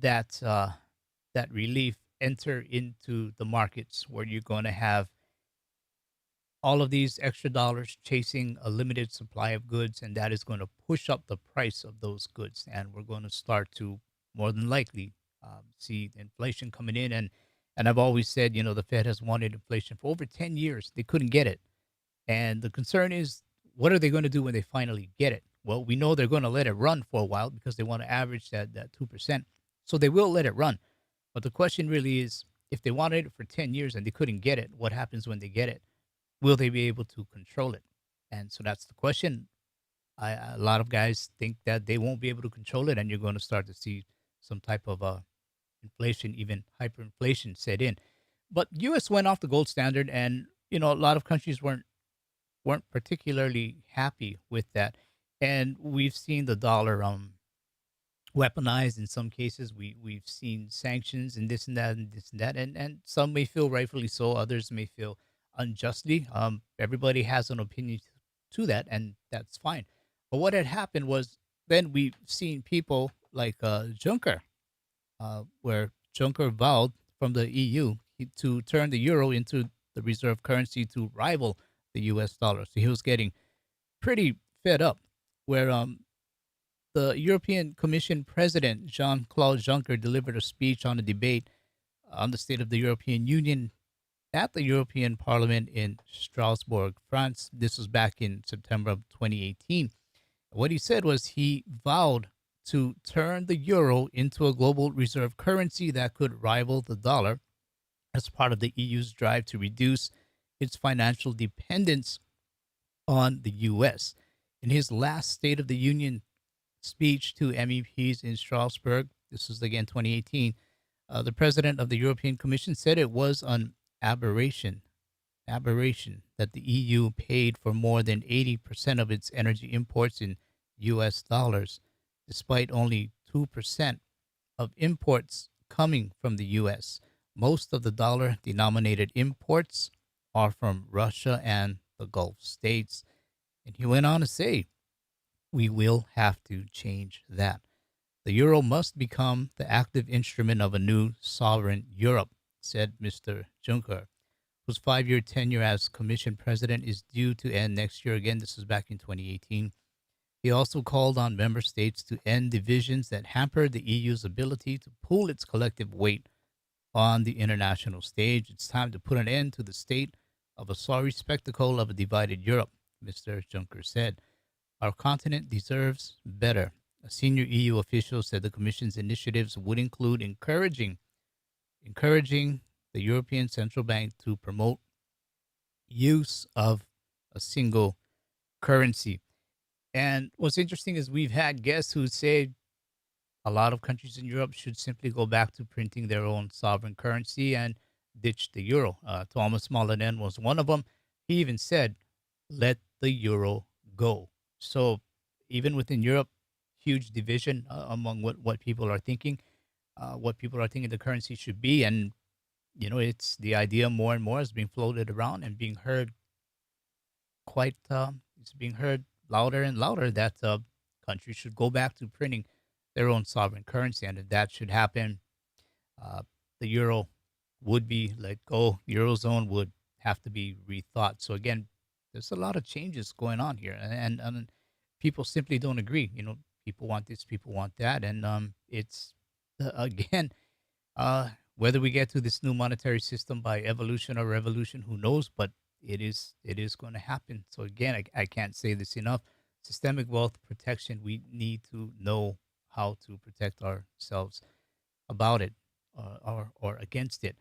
that that relief enter into the markets, where you're going to have all of these extra dollars chasing a limited supply of goods, and that is going to push up the price of those goods. And we're going to start to more than likely see inflation coming in. And I've always said, the Fed has wanted inflation for over 10 years. They couldn't get it. And the concern is, what are they going to do when they finally get it? Well, we know they're going to let it run for a while because they want to average that 2%. So they will let it run. But the question really is, if they wanted it for 10 years and they couldn't get it, what happens when they get it? Will they be able to control it? And so that's the question. A lot of guys think that they won't be able to control it, and you're going to start to see some type of inflation, even hyperinflation set in. But U.S. went off the gold standard, and a lot of countries weren't particularly happy with that, and we've seen the dollar weaponized in some cases. We've seen sanctions and this and that and this and that, and some may feel rightfully so, others may feel unjustly. Everybody has an opinion to that, and that's fine. But what had happened was then we've seen people like Juncker, where Juncker vowed from the EU to turn the euro into the reserve currency to rival the U.S. dollar. So he was getting pretty fed up, where the European Commission President Jean-Claude Juncker delivered a speech on a debate on the state of the European Union at the European Parliament in Strasbourg, France. This was back in September of 2018. What he said was he vowed to turn the euro into a global reserve currency that could rival the dollar as part of the EU's drive to reduce its financial dependence on the U.S. In his last State of the Union speech to MEPs in Strasbourg, this was again 2018, the president of the European Commission said it was an aberration that the EU paid for more than 80% of its energy imports in U.S. dollars, despite only 2% of imports coming from the U.S. Most of the dollar-denominated imports are from Russia and the Gulf states. And he went on to say, we will have to change that. The euro must become the active instrument of a new sovereign Europe, said Mr. Juncker, whose 5-year tenure as Commission President is due to end next year. Again, this was back in 2018. He also called on member states to end divisions that hamper the EU's ability to pull its collective weight on the international stage. It's time to put an end to the state of a sorry spectacle of a divided Europe, Mr. Juncker said. Our continent deserves better. A senior EU official said the Commission's initiatives would include encouraging the European Central Bank to promote use of a single currency. And what's interesting is we've had guests who say a lot of countries in Europe should simply go back to printing their own sovereign currency and ditch the euro. Thomas Mullinen was one of them. He even said, let the euro go. So even within Europe, huge division among what people are thinking, the currency should be. And, it's the idea more and more is being floated around and being heard it's being heard louder and louder that countries should go back to printing their own sovereign currency. And if that should happen, the euro would be let go. Eurozone would have to be rethought. So again, there's a lot of changes going on here, and people simply don't agree. People want this, people want that, and it's again, whether we get to this new monetary system by evolution or revolution, who knows? But it is going to happen. So again, I can't say this enough. Systemic wealth protection. We need to know how to protect ourselves about it, or against it.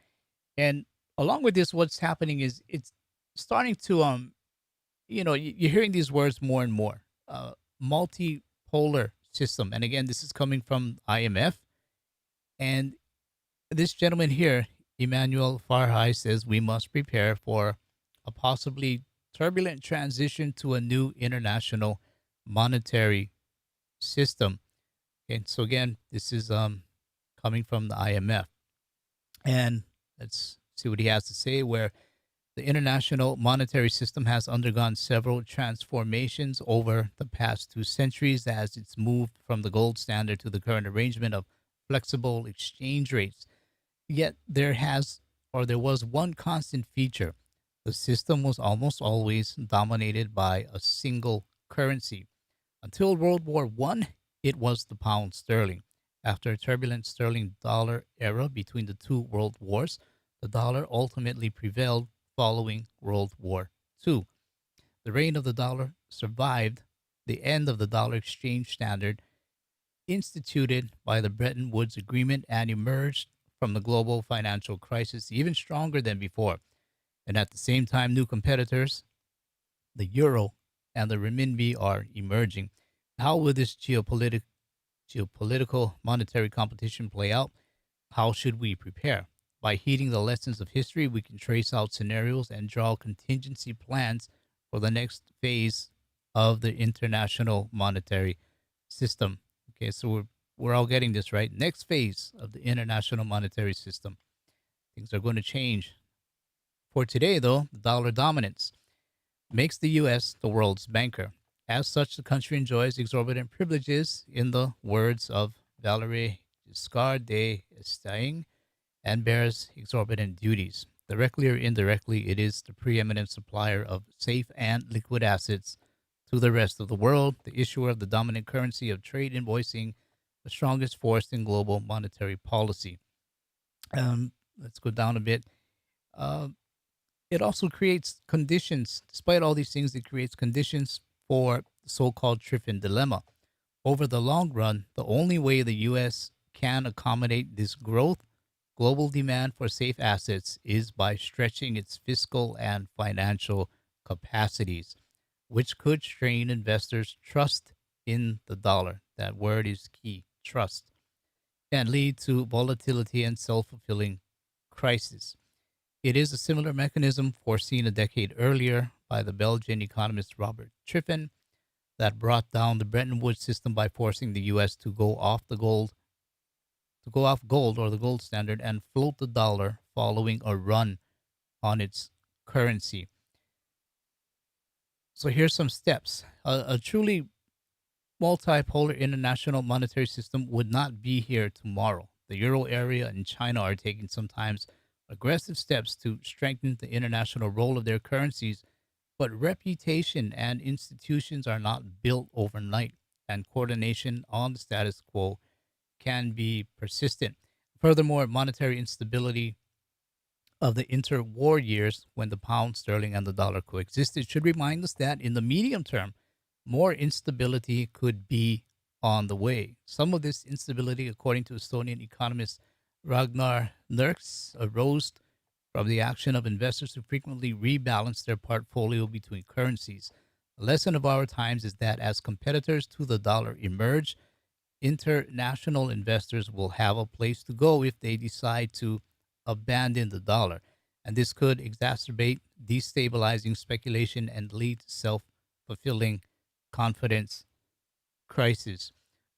And along with this, what's happening is it's starting to you're hearing these words more and more. Multipolar system, and again, this is coming from IMF. And this gentleman here, Emmanuel Farhai, says we must prepare for a possibly turbulent transition to a new international monetary system. And so again, this is coming from the IMF. And let's see what he has to say, where the international monetary system has undergone several transformations over the past 2 centuries as it's moved from the gold standard to the current arrangement of flexible exchange rates. Yet there was one constant feature. The system was almost always dominated by a single currency. Until World War I, it was the pound sterling. After a turbulent sterling dollar era between the 2 world wars, the dollar ultimately prevailed following World War II. The reign of the dollar survived the end of the dollar exchange standard instituted by the Bretton Woods Agreement and emerged from the global financial crisis even stronger than before. And at the same time, new competitors, the euro and the renminbi, are emerging. How will this geopolitical monetary competition play out? How should we prepare? By heeding the lessons of history, we can trace out scenarios and draw contingency plans for the next phase of the international monetary system. Okay, so we're all getting this right. Next phase of the international monetary system. Things are going to change. For today, though, the dollar dominance makes the U.S. the world's banker. As such, the country enjoys exorbitant privileges, in the words of Valéry Giscard d'Estaing, and bears exorbitant duties. Directly or indirectly, it is the preeminent supplier of safe and liquid assets to the rest of the world, the issuer of the dominant currency of trade invoicing, the strongest force in global monetary policy. Let's go down a bit. Uh, it also creates conditions, despite all these things, it creates conditions for the so-called Triphen Dilemma. Over the long run, the only way the U.S. can accommodate this growth, global demand for safe assets, is by stretching its fiscal and financial capacities, which could strain investors' trust in the dollar. That word is key, trust, and lead to volatility and self-fulfilling crisis. It is a similar mechanism foreseen a decade earlier by the Belgian economist Robert Triphen that brought down the Bretton Woods system by forcing the U.S. to go off gold or the gold standard and float the dollar following a run on its currency. So here's some steps. A truly multipolar international monetary system would not be here tomorrow. The euro area and China are taking sometimes aggressive steps to strengthen the international role of their currencies, but reputation and institutions are not built overnight, and coordination on the status quo can be persistent. Furthermore, monetary instability of the interwar years, when the pound sterling and the dollar coexisted, should remind us that in the medium term, more instability could be on the way. Some of this instability, according to Estonian economist Ragnar Nurks, arose from the action of investors who frequently rebalance their portfolio between currencies. The lesson of our times is that as competitors to the dollar emerge, international investors will have a place to go if they decide to abandon the dollar. And this could exacerbate destabilizing speculation and lead to self-fulfilling confidence crisis.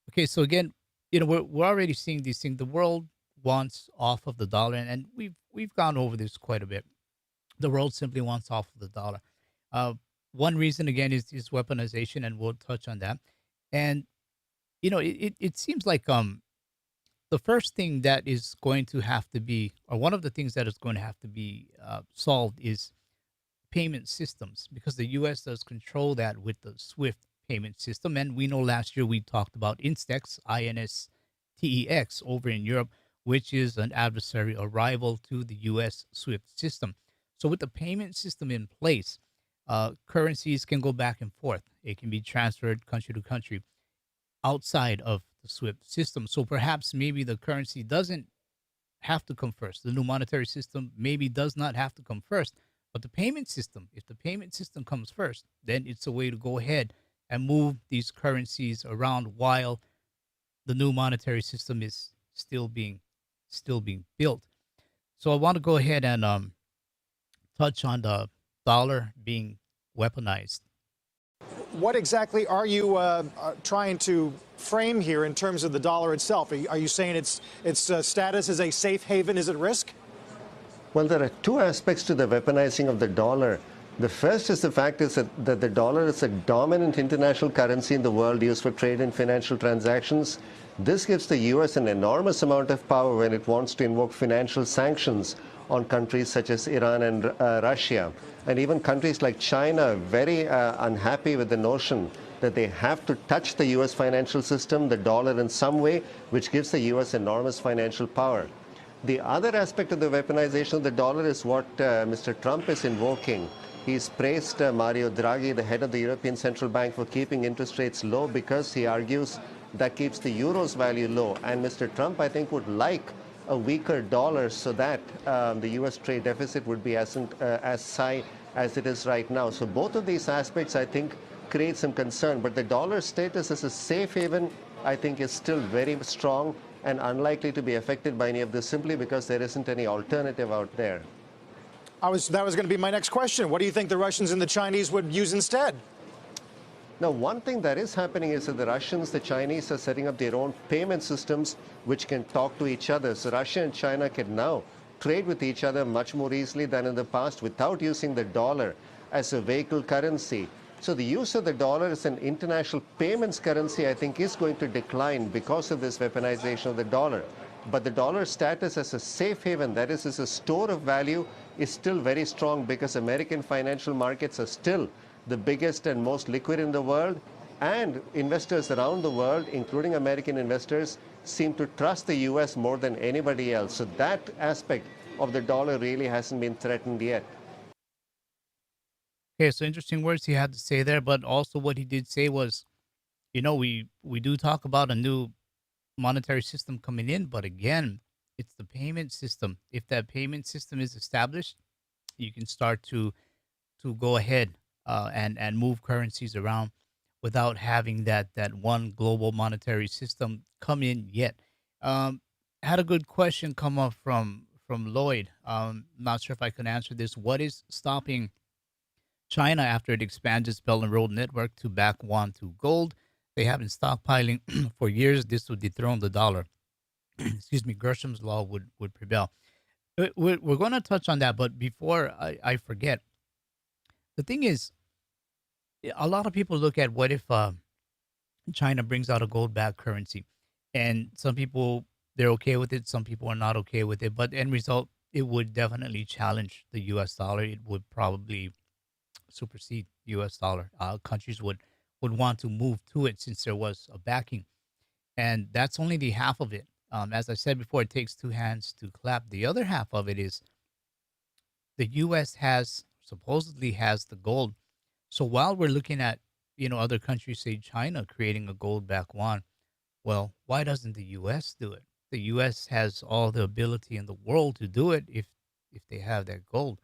Okay, so again, we're already seeing these things. The world wants off of the dollar, and we've gone over this quite a bit. The world simply wants off of the dollar. One reason again is weaponization, and we'll touch on that. And it seems like the first thing that is going to have to be, or one of the things that is going to have to be solved, is payment systems, because the U.S. does control that with the SWIFT payment system. And we know last year we talked about Instex, INSTEX, over in Europe, which is an adversary or rival to the U.S. SWIFT system. So with the payment system in place, currencies can go back and forth. It can be transferred country to country outside of the SWIFT system. So perhaps maybe the currency doesn't have to come first. The new monetary system maybe does not have to come first. But the payment system, if the payment system comes first, then it's a way to go ahead and move these currencies around while the new monetary system is still being built. So I want to go ahead and touch on the dollar being weaponized. What exactly are you trying to frame here in terms of the dollar itself? Are you saying its status as a safe haven is at risk? Well, there are two aspects to the weaponizing of the dollar. The first is the fact is that the dollar is a dominant international currency in the world used for trade and financial transactions. This gives the U.S. an enormous amount of power when it wants to invoke financial sanctions on countries such as Iran and Russia. And even countries like China are very unhappy with the notion that they have to touch the U.S. financial system, the dollar in some way, which gives the U.S. enormous financial power. The other aspect of the weaponization of the dollar is what Mr. Trump is invoking. He's praised Mario Draghi, the head of the European Central Bank, for keeping interest rates low because he argues that keeps the euro's value low. And Mr. Trump, I think, would like a weaker dollar so that the U.S. trade deficit would be as high as it is right now. So both of these aspects, I think, create some concern. But the dollar status as a safe haven, I think, is still very strong. and unlikely to be affected by any of this simply because there isn't any alternative out there. That was going to be my next question. What do you think the Russians and the Chinese would use instead? Now, one thing that is happening is that the Russians, the Chinese are setting up their own payment systems which can talk to each other. So Russia and China can now trade with each other much more easily than in the past without using the dollar as a vehicle currency. So the use of the dollar as an international payments currency, I think, is going to decline because of this weaponization of the dollar. But the dollar status as a safe haven, that is, as a store of value, is still very strong because American financial markets are still the biggest and most liquid in the world, and investors around the world, including American investors, seem to trust the US more than anybody else. So that aspect of the dollar really hasn't been threatened yet. Okay, so interesting words he had to say there, but also what he did say was, we do talk about a new monetary system coming in, but again, it's the payment system. If that payment system is established, you can start to go ahead and move currencies around without having that one global monetary system come in yet. Had a good question come up from Lloyd. Not sure if I can answer this. What is stopping China after it expands its Belt and Road network to back yuan to gold? They have been stockpiling for years. This would dethrone the dollar. Excuse me. Gresham's law would prevail. We're going to touch on that, but before I forget, the thing is, a lot of people look at what if China brings out a gold-backed currency, and some people they're okay with it, some people are not okay with it. But end result, it would definitely challenge the U.S. dollar. It would probably supersede U.S. dollar. Countries would want to move to it since there was a backing, and that's only the half of it. As I said before, it takes two hands to clap. The other half of it is the U.S. has supposedly has the gold. So while we're looking at other countries, say China, creating a gold-backed yuan, well, why doesn't the U.S. do it? The U.S. has all the ability in the world to do it if they have that gold,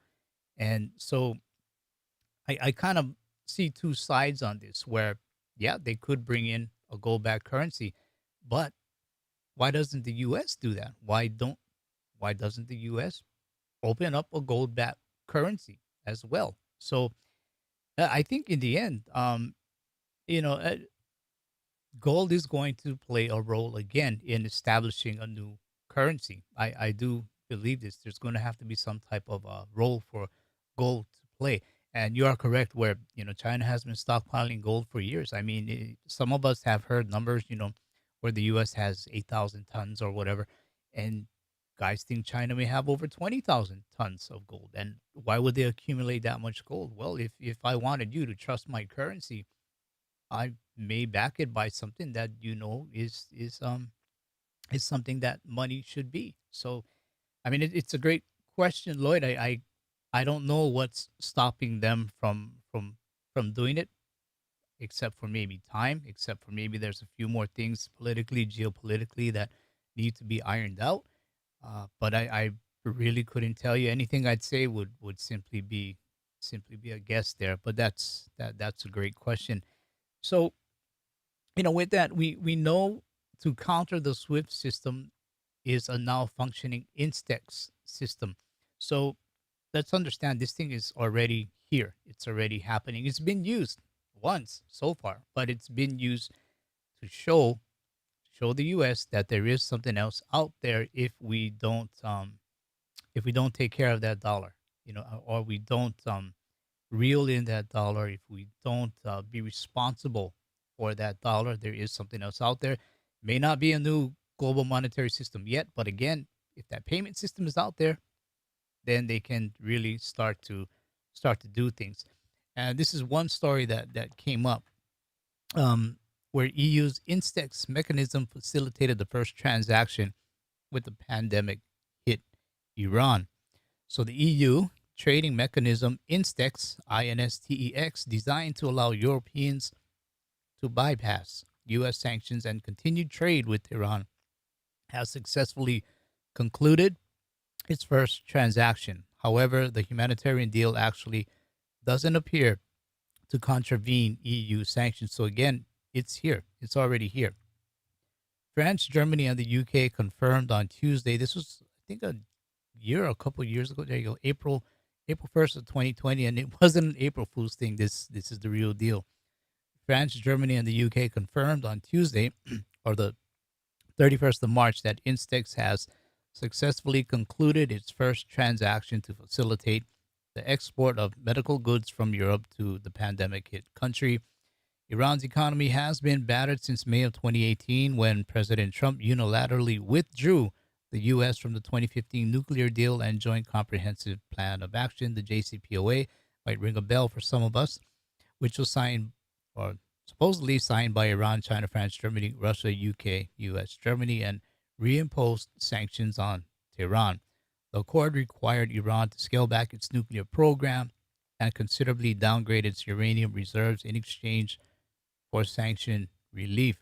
and so I kind of see two sides on this. Where yeah, they could bring in a gold-backed currency, but why doesn't the U.S. do that? Why doesn't the U.S. open up a gold-backed currency as well? So I think in the end, you know, uh, gold is going to play a role again in establishing a new currency. I do believe this. There's going to have to be some type of role for gold to play. And you are correct where, China has been stockpiling gold for years. I mean, some of us have heard numbers, where the U.S. has 8,000 tons or whatever. And guys think China may have over 20,000 tons of gold. And why would they accumulate that much gold? Well, if I wanted you to trust my currency, I may back it by something that is something that money should be. So, I mean, it's a great question, Lloyd. I don't know what's stopping them from doing it, except for maybe time, except for maybe there's a few more things politically, geopolitically that need to be ironed out. But I really couldn't tell you. Anything I'd say would simply be a guess there. But that's a great question. So, with that, we know to counter the SWIFT system is a now functioning Instex system. So let's understand this thing is already here. It's already happening. It's been used once so far, but it's been used to show the U.S. that there is something else out there if we don't take care of that dollar, or we don't reel in that dollar, if we don't be responsible for that dollar, there is something else out there. May not be a new global monetary system yet, but again, if that payment system is out there, then they can really start to do things. And this is one story that came up, where EU's Instex mechanism facilitated the first transaction with the pandemic hit Iran. So the EU trading mechanism Instex, INSTEX, designed to allow Europeans to bypass U.S. sanctions and continue trade with Iran, has successfully concluded its first transaction. However, the humanitarian deal actually doesn't appear to contravene EU sanctions. So again, it's here. It's already here. France, Germany, and the UK confirmed on Tuesday. This was, I think, a couple of years ago. There you go, April 1st of 2020, and it wasn't an April Fool's thing. This is the real deal. France, Germany, and the UK confirmed on Tuesday, or the 31st of March, that Instex has successfully concluded its first transaction to facilitate the export of medical goods from Europe to the pandemic hit country. Iran's economy has been battered since May of 2018 when President Trump unilaterally withdrew the U.S. from the 2015 nuclear deal and Joint Comprehensive Plan of Action, the JCPOA. Might ring a bell for some of us, which was signed or supposedly signed by Iran, China, France, Germany, Russia, UK, US, Germany, and reimposed sanctions on Tehran. The accord required Iran to scale back its nuclear program and considerably downgrade its uranium reserves in exchange for sanction relief.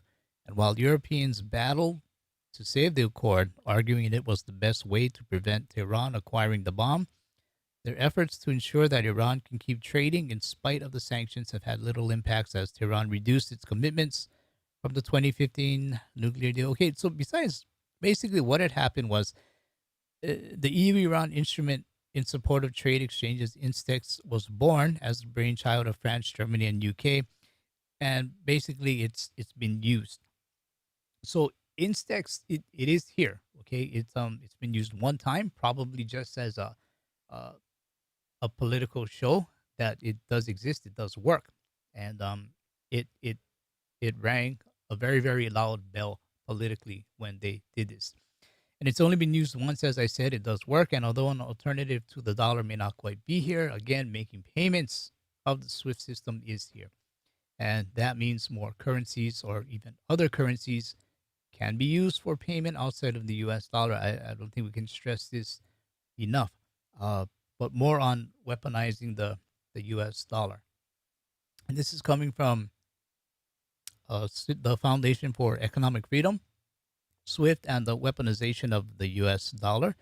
And while Europeans battled to save the accord, arguing it was the best way to prevent Tehran acquiring the bomb, their efforts to ensure that Iran can keep trading in spite of the sanctions have had little impacts as Tehran reduced its commitments from the 2015 nuclear deal. Okay, so besides, basically what had happened was the EU-Iran instrument in support of trade exchanges, Instex, was born as the brainchild of France, Germany, and UK, and basically it's been used. So Instex, it is here. Okay, it's been used one time, probably just as a a political show that it does exist, it does work, and it it it rang a very very loud bell politically when they did this, and it's only been used once. As I said, it does work, and although an alternative to the dollar may not quite be here, again, making payments of the SWIFT system is here, and that means more currencies or even other currencies can be used for payment outside of the U.S. dollar. I don't think we can stress this enough. But more on weaponizing the U.S. dollar. And this is coming from the Foundation for Economic Freedom, SWIFT, and the weaponization of the U.S. dollar.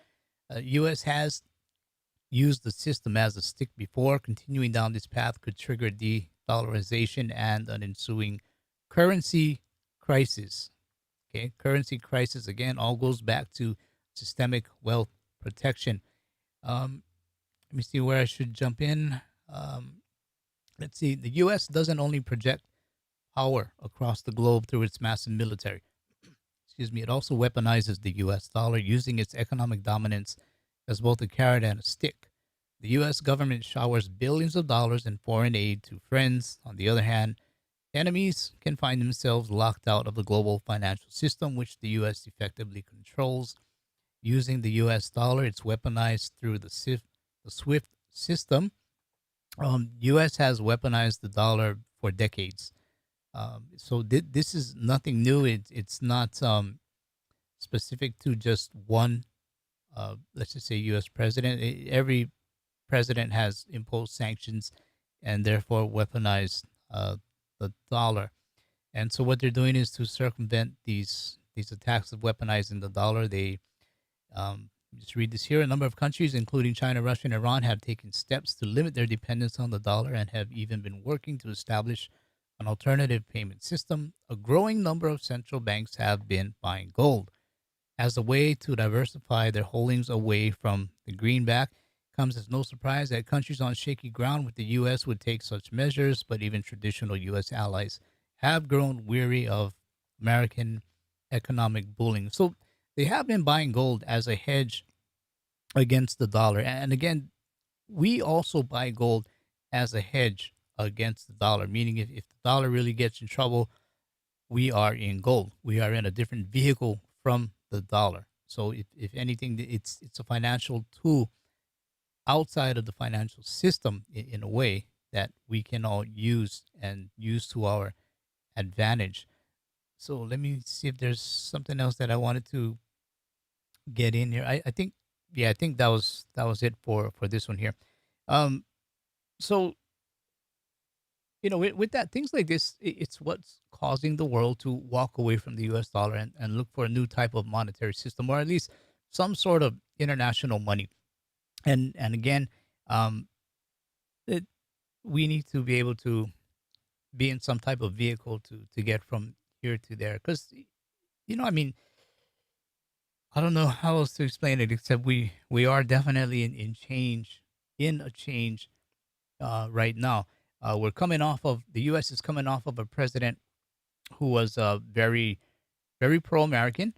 U.S. has used the system as a stick before. Continuing down this path could trigger de-dollarization and an ensuing currency crisis. Okay, currency crisis, again, all goes back to systemic wealth protection. Let me see where I should jump in. Let's see. The U.S. doesn't only project power across the globe through its massive military. Excuse me. It also weaponizes the U.S. dollar, using its economic dominance as both a carrot and a stick. The U.S. government showers billions of dollars in foreign aid to friends. On the other hand, enemies can find themselves locked out of the global financial system, which the U.S. effectively controls. Using the U.S. dollar, it's weaponized through the SWIFT system. U.S. has weaponized the dollar for decades. So this is nothing new. It's not specific to just one, let's just say, U.S. president. Every president has imposed sanctions and therefore weaponized the dollar. And so what they're doing is to circumvent these attacks of weaponizing the dollar. They just read this here. A number of countries, including China, Russia, and Iran, have taken steps to limit their dependence on the dollar and have even been working to establish an alternative payment system. A growing number of central banks have been buying gold as a way to diversify their holdings away from the greenback. Comes as no surprise that countries on shaky ground with the U.S. would take such measures, but even traditional U.S. allies have grown weary of American economic bullying. So they have been buying gold as a hedge against the dollar. And again, we also buy gold as a hedge against the dollar, meaning if the dollar really gets in trouble, we are in gold. We are in a different vehicle from the dollar. So if anything, it's a financial tool outside of the financial system in a way that we can all use and use to our advantage. So let me see if there's something else that I wanted to get in here. I think, yeah, I think that was it for this one here. So with that, things like this, it's what's causing the world to walk away from the U.S. dollar and look for a new type of monetary system, or at least some sort of international money. And again, we need to be able to be in some type of vehicle to get from here to there, because I mean, I don't know how else to explain it except we are definitely in a change right now. We're coming off of the U.S. is coming off of a president who was very pro American,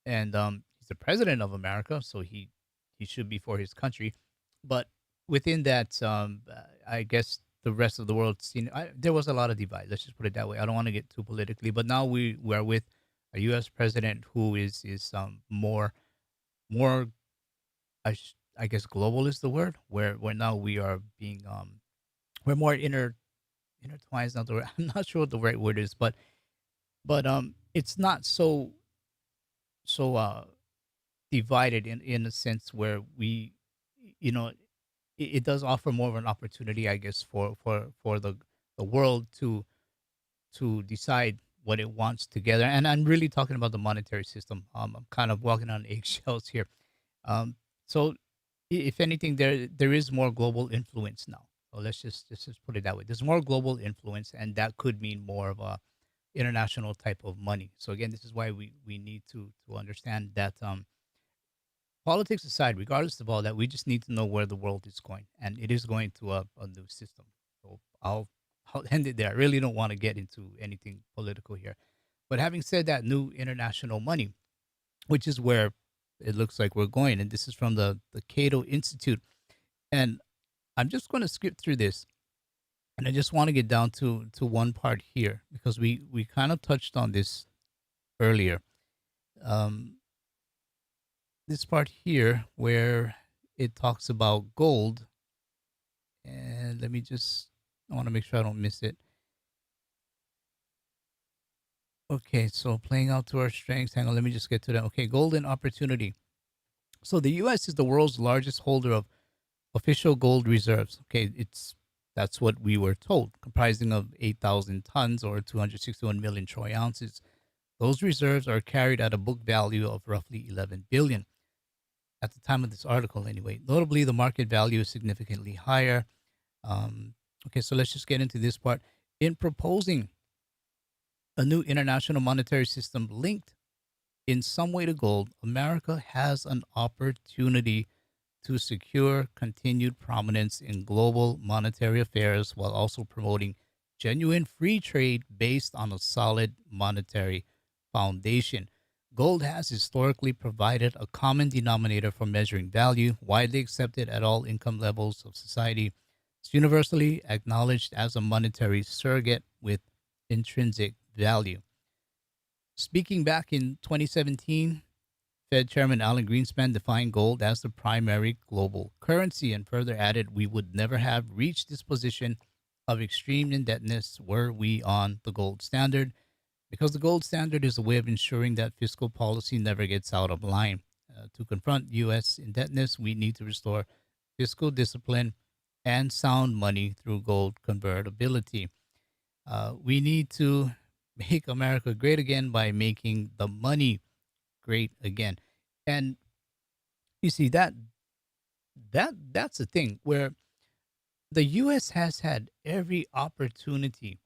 and he's the president of America, so he should be for his country. But within that, I guess the rest of the world seen there was a lot of divide. Let's just put it that way. I don't want to get too politically, but now we are with a U.S. president who is more I guess global is the word where now we are being we're more intertwined is not the word. I'm not sure what the right word is, but it's not so divided in a sense where we you know it does offer more of an opportunity, I guess, for the world to decide what it wants together. And I'm really talking about the monetary system. I'm kind of walking on eggshells here. So if anything, there is more global influence now. So let's just put it that way. There's more global influence, and that could mean more of a international type of money. So again, this is why we need to understand that politics aside, regardless of all that, we just need to know where the world is going, and it is going to a new system. So I'll end it there. I really don't want to get into anything political here, but having said that, new international money, which is where it looks like we're going, and this is from the Cato Institute, and I'm just going to skip through this, and I just want to get down to one part here because we kind of touched on this earlier. Um, this part here where it talks about gold, and let me just I want to make sure I don't miss it. Okay, so playing out to our strengths. Hang on, let me just get to that. Okay, golden opportunity. So the U.S. is the world's largest holder of official gold reserves. Okay, that's what we were told, comprising of 8,000 tons or 261 million troy ounces. Those reserves are carried at a book value of roughly 11 billion at the time of this article. Anyway, notably, the market value is significantly higher. Okay, so let's just get into this part. In proposing a new international monetary system linked in some way to gold, America has an opportunity to secure continued prominence in global monetary affairs while also promoting genuine free trade based on a solid monetary foundation. Gold has historically provided a common denominator for measuring value, widely accepted at all income levels of society. It's universally acknowledged as a monetary surrogate with intrinsic value. Speaking back in 2017, Fed Chairman Alan Greenspan defined gold as the primary global currency and further added, we would never have reached this position of extreme indebtedness were we on the gold standard, because the gold standard is a way of ensuring that fiscal policy never gets out of line. To confront U.S. indebtedness, we need to restore fiscal discipline and sound money through gold convertibility. We need to make America great again by making the money great again. And you see that's the thing where the US has had every opportunity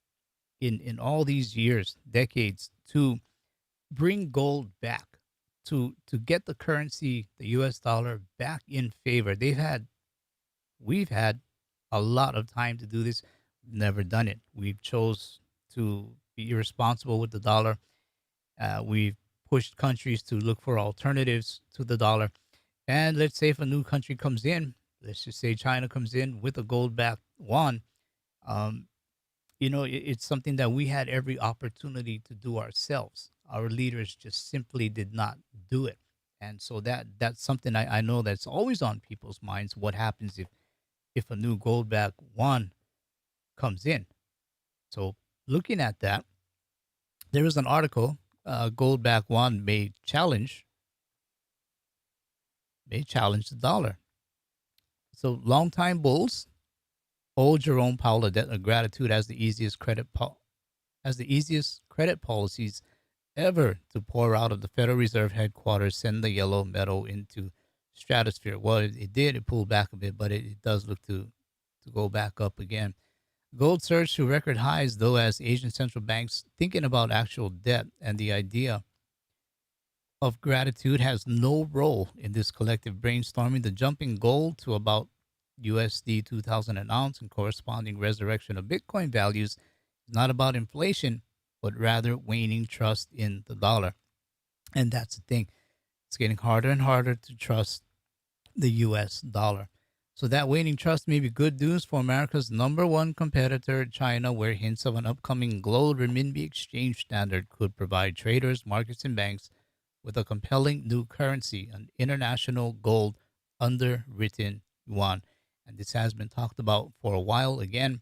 in all these years, decades, to bring gold back, to get the currency, the US dollar back in favor. We've had a lot of time to do this, never done it. We've chose to be irresponsible with the dollar. We've pushed countries to look for alternatives to the dollar. And let's say if a new country comes in, let's just say China comes in with a gold backed yuan, um, it's something that we had every opportunity to do ourselves. Our leaders just simply did not do it. And so that's something I know that's always on people's minds. What happens if a new gold backed yuan comes in? So looking at that, there was an article, gold backed yuan may challenge the dollar. So longtime bulls owe Jerome Powell a debt of gratitude as the easiest credit policies ever to pour out of the Federal Reserve headquarters send the yellow metal into stratosphere. Well, it did. It pulled back a bit, but it does look to go back up again. Gold surged to record highs, though, as Asian central banks thinking about actual debt and the idea of gratitude has no role in this collective brainstorming. The jump in gold to about USD 2000 an ounce and corresponding resurrection of Bitcoin values is not about inflation, but rather waning trust in the dollar. And that's the thing. It's getting harder and harder to trust the US dollar. So that waning trust may be good news for America's number one competitor, China, where hints of an upcoming global renminbi exchange standard could provide traders, markets, and banks with a compelling new currency, an international gold underwritten yuan. And this has been talked about for a while. Again,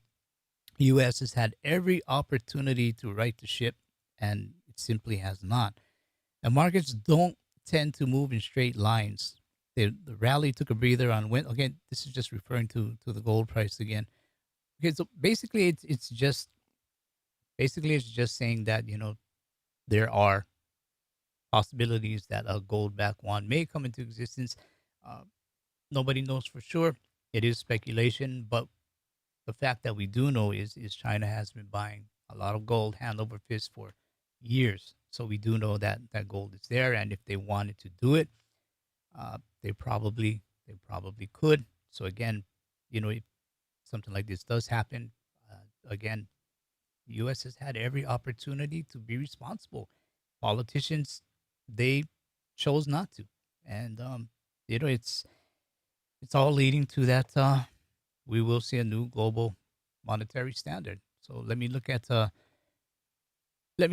U.S. has had every opportunity to right the ship, and it simply has not. And markets don't tend to move in straight lines. The rally took a breather on when again. This is just referring to the gold price again. Okay, so basically it's just saying that there are possibilities that a gold back one may come into existence. Uh, Nobody knows for sure. It is speculation, but the fact that we do know is China has been buying a lot of gold hand over fist for years. So we do know that that gold is there, and if they wanted to do it, they probably could. So again, if something like this does happen, again, the U.S. has had every opportunity to be responsible. Politicians, they chose not to, and it's all leading to that. We will see a new global monetary standard. So let me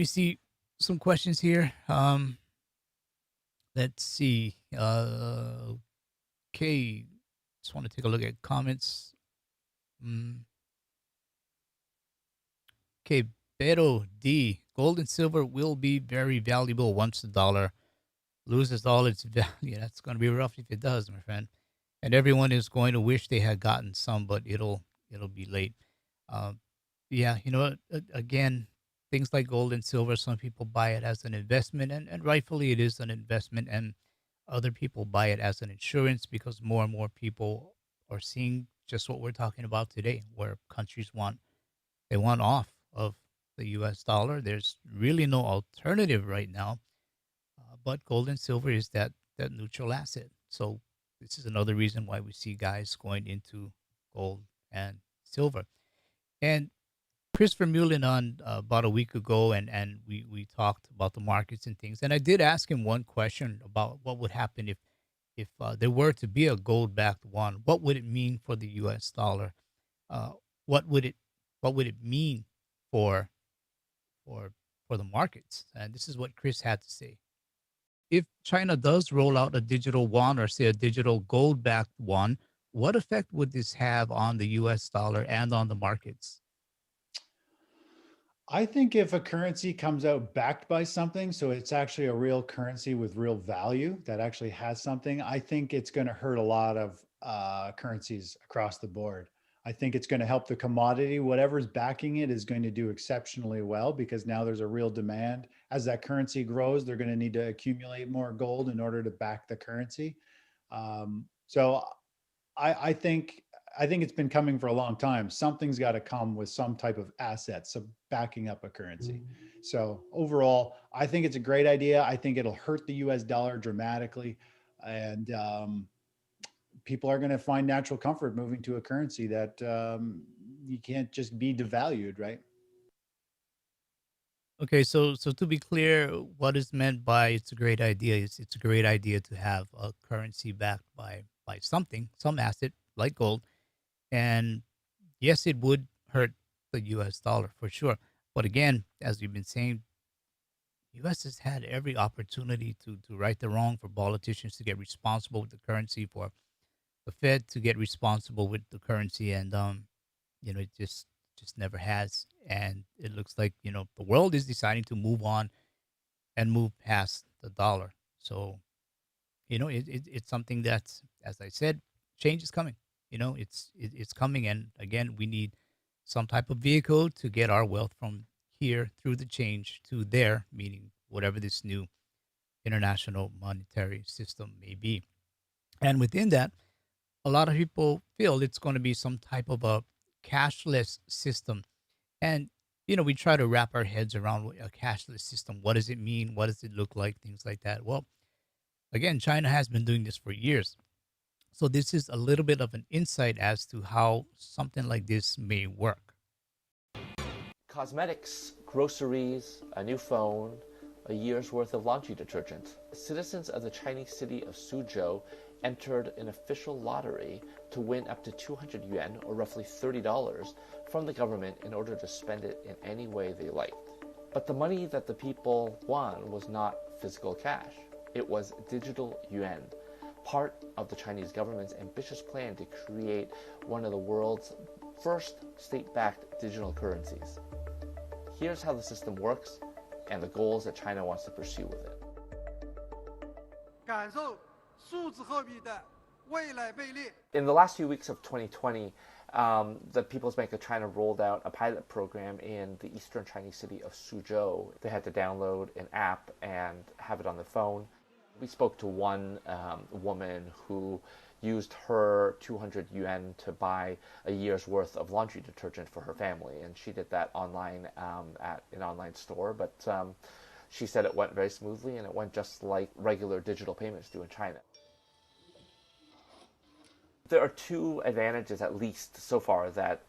see some questions here. Let's see. Okay, just want to take a look at comments. Mm, okay, Pero D. Gold and silver will be very valuable once the dollar loses all its value. That's going to be rough if it does, my friend. And everyone is going to wish they had gotten some, but it'll be late. Um, yeah, again, things like gold and silver, some people buy it as an investment, and rightfully it is an investment, and other people buy it as an insurance because more and more people are seeing just what we're talking about today, where countries want off of the U.S. dollar. There's really no alternative right now, but gold and silver is that neutral asset. So this is another reason why we see guys going into gold and silver. And Christopher Mullen on about a week ago, and we talked about the markets and things. And I did ask him one question about what would happen if there were to be a gold backed one. What would it mean for the U.S. dollar? Uh, what would it mean for for for the markets? And this is what Chris had to say. If China does roll out a digital yuan or say a digital gold backed yuan, what effect would this have on the US dollar and on the markets? I think if a currency comes out backed by something, so it's actually a real currency with real value that actually has something, I think it's going to hurt a lot of currencies across the board. I think it's going to help the commodity. Whatever's backing it is going to do exceptionally well because now there's a real demand. As that currency grows, they're going to need to accumulate more gold in order to back the currency. So I think it's been coming for a long time. Something's got to come with some type of asset, so backing up a currency. So overall, I think it's a great idea. I think it'll hurt the U.S. dollar dramatically, and people are going to find natural comfort moving to a currency that you can't just be devalued, right? Okay, so to be clear, what is meant by it's a great idea is it's a great idea to have a currency backed by something, some asset like gold. And yes, it would hurt the US dollar for sure. But again, as we've been saying, US has had every opportunity to right the wrong, for politicians to get responsible with the currency, for the Fed to get responsible with the currency, and it just never has. And it looks like, the world is deciding to move on and move past the dollar. So, it's something that's, as I said, change is coming. It's coming, and again, we need some type of vehicle to get our wealth from here through the change to there, meaning whatever this new international monetary system may be. And within that, a lot of people feel it's going to be some type of a cashless system. And, we try to wrap our heads around a cashless system. What does it mean? What does it look like? Things like that. Well, Again, China has been doing this for years. So this is a little bit of an insight as to how something like this may work. Cosmetics, groceries, a new phone, a year's worth of laundry detergent. Citizens of the Chinese city of Suzhou entered an official lottery to win up to 200 yuan, or roughly $30, from the government in order to spend it in any way they liked. But the money that the people won was not physical cash. It was digital yuan, part of the Chinese government's ambitious plan to create one of the world's first state-backed digital currencies. Here's how the system works and the goals that China wants to pursue with it. In the last few weeks of 2020, the People's Bank of China rolled out a pilot program in the eastern Chinese city of Suzhou. They had to download an app and have it on their phone. We spoke to one woman who used her 200 yuan to buy a year's worth of laundry detergent for her family, and she did that online at an online store, but she said it went very smoothly, and it went just like regular digital payments do in China. There are two advantages, at least so far, that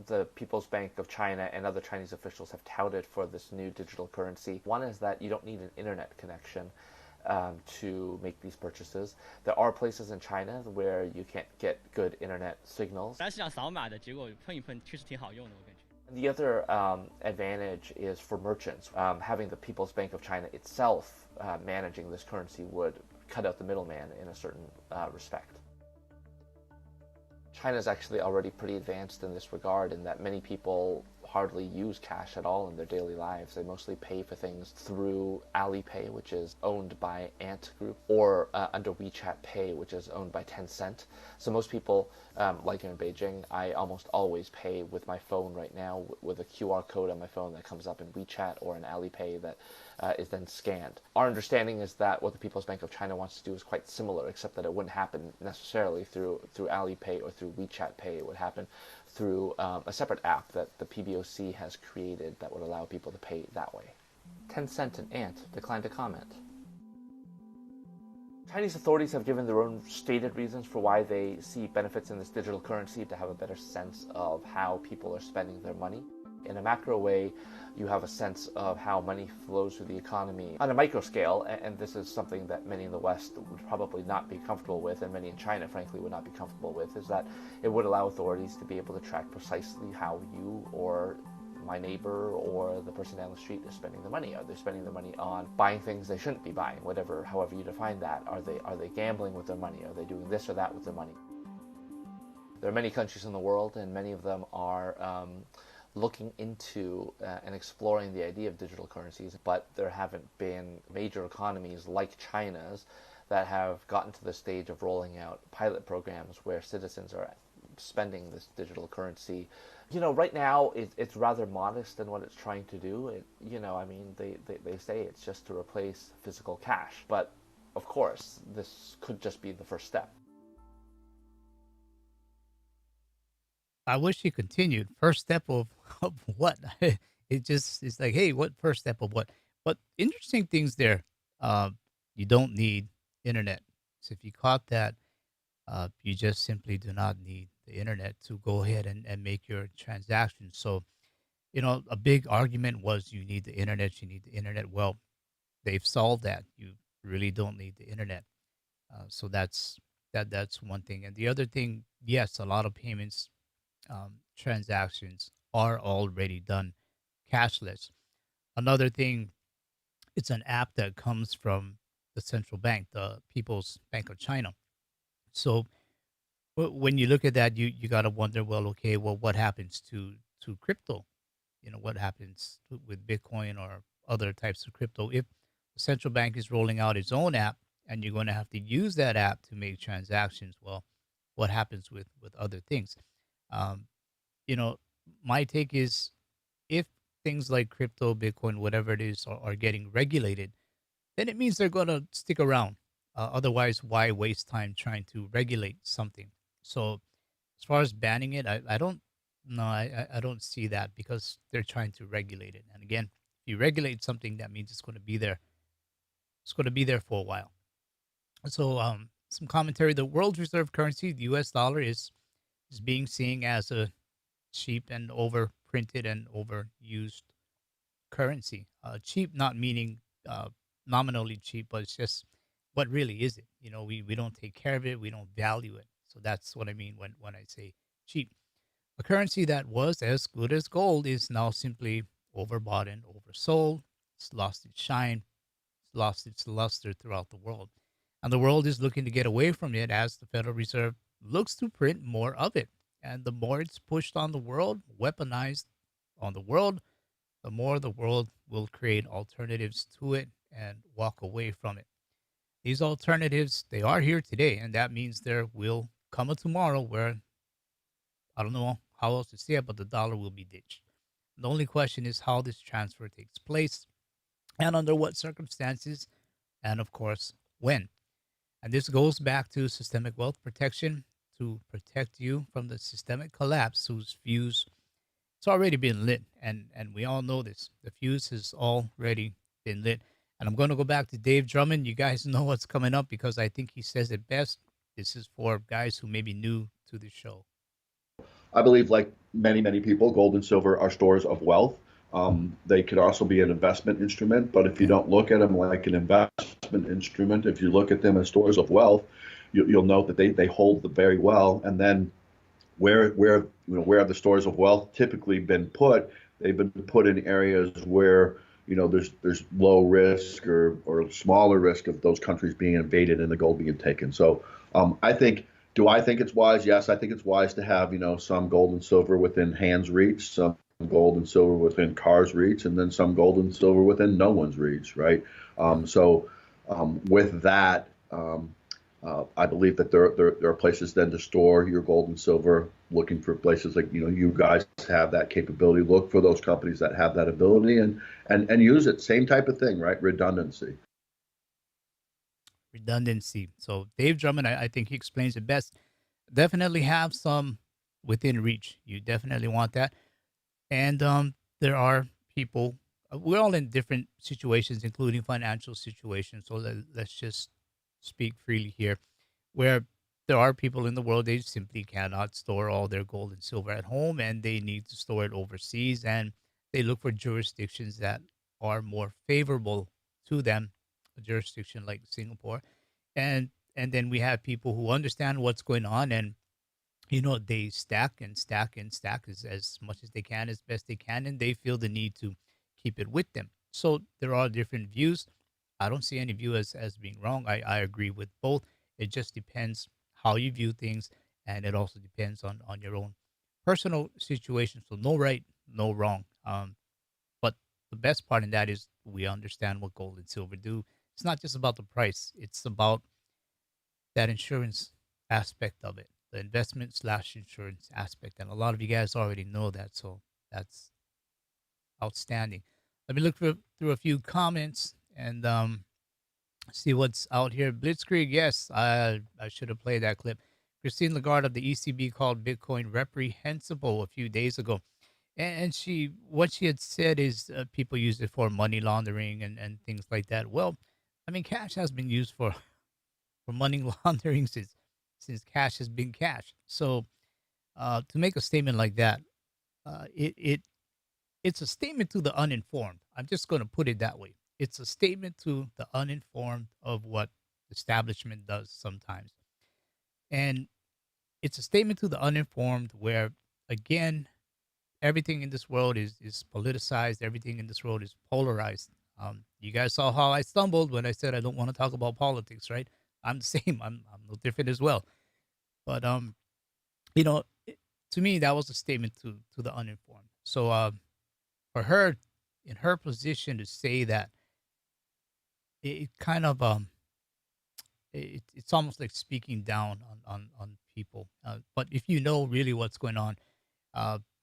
the People's Bank of China and other Chinese officials have touted for this new digital currency. One is that you don't need an internet connection to make these purchases. There are places in China where you can't get good internet signals. And the other advantage is for merchants. Having the People's Bank of China itself managing this currency would cut out the middleman in a certain respect. China is actually already pretty advanced in this regard, in that many people hardly use cash at all in their daily lives. They mostly pay for things through Alipay, which is owned by Ant Group, or under WeChat Pay, which is owned by Tencent. So most people, like here in Beijing, I almost always pay with my phone right now, with a QR code on my phone that comes up in WeChat or in Alipay that is then scanned. Our understanding is that what the People's Bank of China wants to do is quite similar, except that it wouldn't happen necessarily through Alipay or through WeChat Pay. It would happen through a separate app that the PBOC has created that would allow people to pay that way. Tencent and Ant declined to comment. Chinese authorities have given their own stated reasons for why they see benefits in this digital currency, to have a better sense of how people are spending their money. In a macro way, you have a sense of how money flows through the economy. On a micro scale, and this is something that many in the West would probably not be comfortable with, and many in China, frankly, would not be comfortable with, is that it would allow authorities to be able to track precisely how you or my neighbor or the person down the street is spending the money. Are they spending the money on buying things they shouldn't be buying, however you define that? Are they gambling with their money? Are they doing this or that with their money? There are many countries in the world, and many of them are looking into and exploring the idea of digital currencies, but there haven't been major economies like China's that have gotten to the stage of rolling out pilot programs where citizens are spending this digital currency. Right now it's rather modest in what it's trying to do. They say it's just to replace physical cash, but of course this could just be the first step. I wish he continued. First step of what? It's like, hey, what first step of what? But interesting things there. You don't need internet. So if you caught that, you just simply do not need the internet to go ahead and make your transactions. So, a big argument was you need the internet. You need the internet. Well, they've solved that. You really don't need the internet. So that's one thing. And the other thing, yes, a lot of payments transactions are already done cashless. Another thing, it's an app that comes from the central bank, the People's Bank of China. So when you look at that, you got to wonder, well, okay, well, what happens to crypto? What happens with Bitcoin or other types of crypto if the central bank is rolling out its own app and you're going to have to use that app to make transactions? Well, what happens with other things? Um, my take is, if things like crypto, Bitcoin, whatever it is, are getting regulated, then it means they're going to stick around. Otherwise, why waste time trying to regulate something? So, as far as banning it, I don't no, I don't see that, because they're trying to regulate it. And again, if you regulate something, that means it's going to be there It's going to be there for a while. So, some commentary: the world's reserve currency, the U.S. dollar, is being seen as a cheap and overprinted and overused currency. Cheap, not meaning nominally cheap, but it's just what really is it? We don't take care of it, we don't value it. So that's what I mean when I say cheap. A currency that was as good as gold is now simply overbought and oversold. It's lost its shine, it's lost its luster throughout the world. And the world is looking to get away from it as the Federal Reserve looks to print more of it. And the more it's pushed on the world, weaponized on the world, the more the world will create alternatives to it and walk away from it. These alternatives, they are here today, and that means there will come a tomorrow where, I don't know how else to say it, but the dollar will be ditched. The only question is how this transfer takes place and under what circumstances, and of course, when. And this goes back to systemic wealth protection to protect you from the systemic collapse whose fuse it's already been lit. And we all know this. The fuse has already been lit. And I'm going to go back to Dave Drummond. You guys know what's coming up because I think he says it best. This is for guys who may be new to the show. I believe, like many people, gold and silver are stores of wealth. They could also be an investment instrument, but if you don't look at them like an investment instrument, if you look at them as stores of wealth, you'll note that they hold them very well. And then where the stores of wealth typically been put, they've been put in areas where there's low risk or smaller risk of those countries being invaded and the gold being taken. So do I think it's wise? Yes, I think it's wise to have some gold and silver within hands reach, some gold and silver within cars reach, and then some gold and silver within no one's reach, right? With that, I believe that there are places then to store your gold and silver. Looking for places like you guys have that capability. Look for those companies that have that ability and use it. Same type of thing, right? Redundancy. So Dave Drummond, I think he explains it best. Definitely have some within reach. You definitely want that. And there are people. We're all in different situations, including financial situations. So let's just speak freely here, where there are people in the world, they simply cannot store all their gold and silver at home and they need to store it overseas, and they look for jurisdictions that are more favorable to them, a jurisdiction like Singapore. And then we have people who understand what's going on, and they stack and stack and stack as much as they can, as best they can, and they feel the need to keep it with them. So there are different views. I don't see any view as being wrong. I agree with both. It just depends how you view things, and it also depends on your own personal situation. So no right, no wrong. But the best part in that is we understand what gold and silver do. It's not just about the price. It's about that insurance aspect of it, the investment / insurance aspect. And a lot of you guys already know that. So that's outstanding. Let me look through a few comments and see what's out here. Blitzkrieg, yes, I should have played that clip. Christine Lagarde of the ECB called Bitcoin reprehensible a few days ago. And what she had said is people use it for money laundering and things like that. Well, I mean, cash has been used for money laundering since cash has been cash. So to make a statement like that, it's a statement to the uninformed. I'm just going to put it that way. It's a statement to the uninformed of what the establishment does sometimes. And it's a statement to the uninformed where, again, everything in this world is politicized. Everything in this world is polarized. You guys saw how I stumbled when I said I don't want to talk about politics, right? I'm the same. I'm no different as well. But, to me, that was a statement to the uninformed. So for her, in her position to say that, it kind of it's almost like speaking down on people. But if you know really what's going on,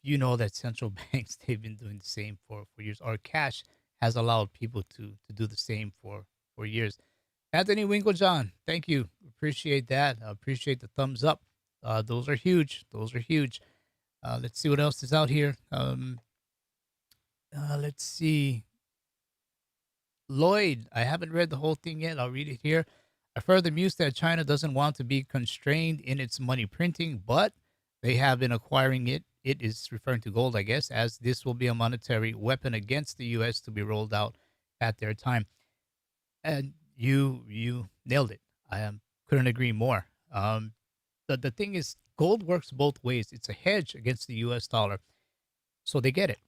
you know that central banks, they've been doing the same for years. Or cash has allowed people to do the same for years. Anthony Winklejohn, thank you. Appreciate that. Appreciate the thumbs up. Those are huge. Those are huge. Let's see what else is out here. Let's see. Lloyd, I haven't read the whole thing yet. I'll read it here. I've heard the news that China doesn't want to be constrained in its money printing, but they have been acquiring it. It is referring to gold, I guess, as this will be a monetary weapon against the U.S. to be rolled out at their time. And you nailed it. I couldn't agree more. The thing is, gold works both ways. It's a hedge against the U.S. dollar, so they get it,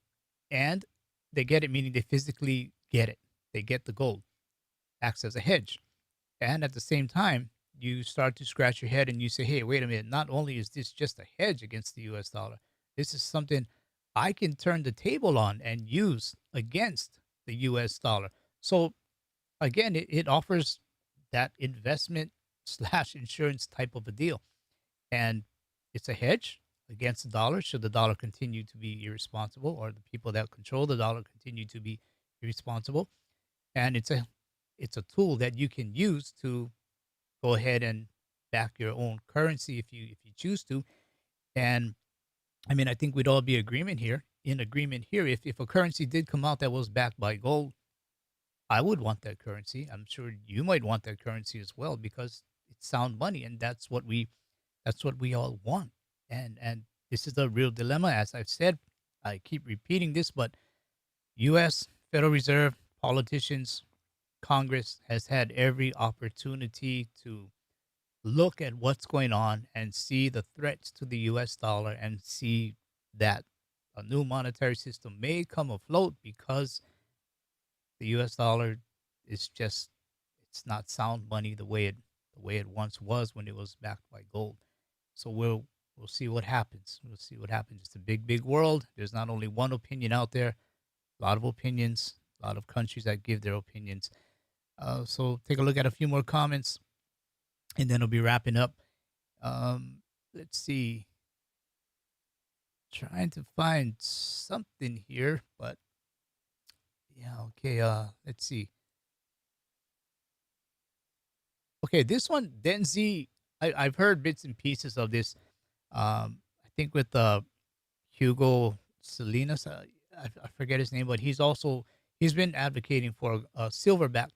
and they get it meaning they physically get it. They get the gold, acts as a hedge, and at the same time, you start to scratch your head and you say, "Hey, wait a minute! Not only is this just a hedge against the U.S. dollar, this is something I can turn the table on and use against the U.S. dollar." So again, it offers that investment slash insurance type of a deal. And it's a hedge against the dollar should the dollar continue to be irresponsible or the people that control the dollar continue to be irresponsible. And it's a tool that you can use to go ahead and back your own currency if you choose to. And I mean, I think we'd all be in agreement here. If a currency did come out that was backed by gold, I would want that currency. I'm sure you might want that currency as well because it's sound money, and that's what we all want. And this is the real dilemma. As I've said, I keep repeating this, but U.S. Federal Reserve politicians, Congress has had every opportunity to look at what's going on and see the threats to the U.S. dollar and see that a new monetary system may come afloat because the U.S. dollar is just it's not sound money the way it once was when it was backed by gold. So we'll see what happens. We'll see what happens. It's a big world. There's not only one opinion out there, a lot of opinions, a lot of countries that give their opinions. So take a look at a few more comments, and then I'll be wrapping up. Let's see. Trying to find something here, but yeah, okay. Let's see. Okay, this one, Denzi. I've heard bits and pieces of this. I think with Hugo Salinas, I forget his name, but he's been advocating for a silverback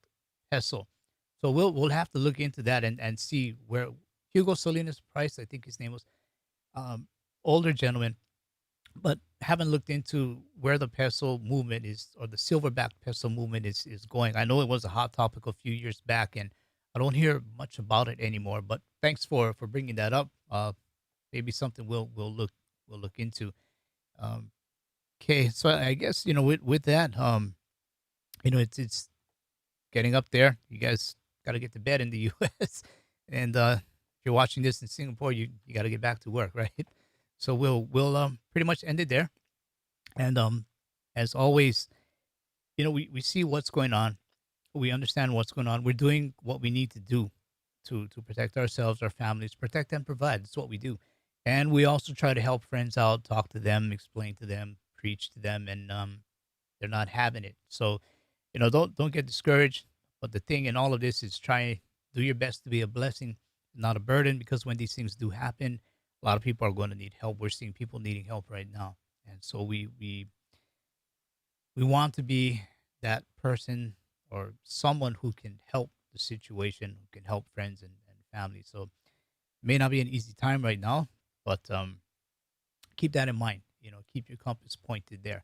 peso. So we'll have to look into that and see where Hugo Salinas Price, I think his name was, older gentleman, but haven't looked into where the peso movement is or the silverback peso movement is going. I know it was a hot topic a few years back, and I don't hear much about it anymore. But thanks for bringing that up. Maybe something we'll look into. Okay, so I guess with that, it's getting up there. You guys got to get to bed in the U.S. and if you're watching this in Singapore, you got to get back to work, right? So we'll pretty much end it there. And as always, we see what's going on. We understand what's going on. We're doing what we need to do to protect ourselves, our families, protect and provide. That's what we do. And we also try to help friends out, talk to them, explain to them, preach to them, and they're not having it. So, don't get discouraged. But the thing in all of this is try do your best to be a blessing, not a burden, because when these things do happen, a lot of people are going to need help. We're seeing people needing help right now, and so we want to be that person or someone who can help the situation, who can help friends and family. So it may not be an easy time right now, but keep that in mind. Keep your compass pointed there.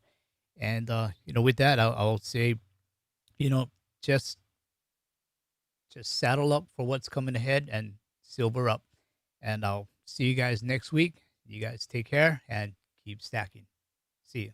And with that, I'll say, just saddle up for what's coming ahead and silver up. And I'll see you guys next week. You guys take care and keep stacking. See you.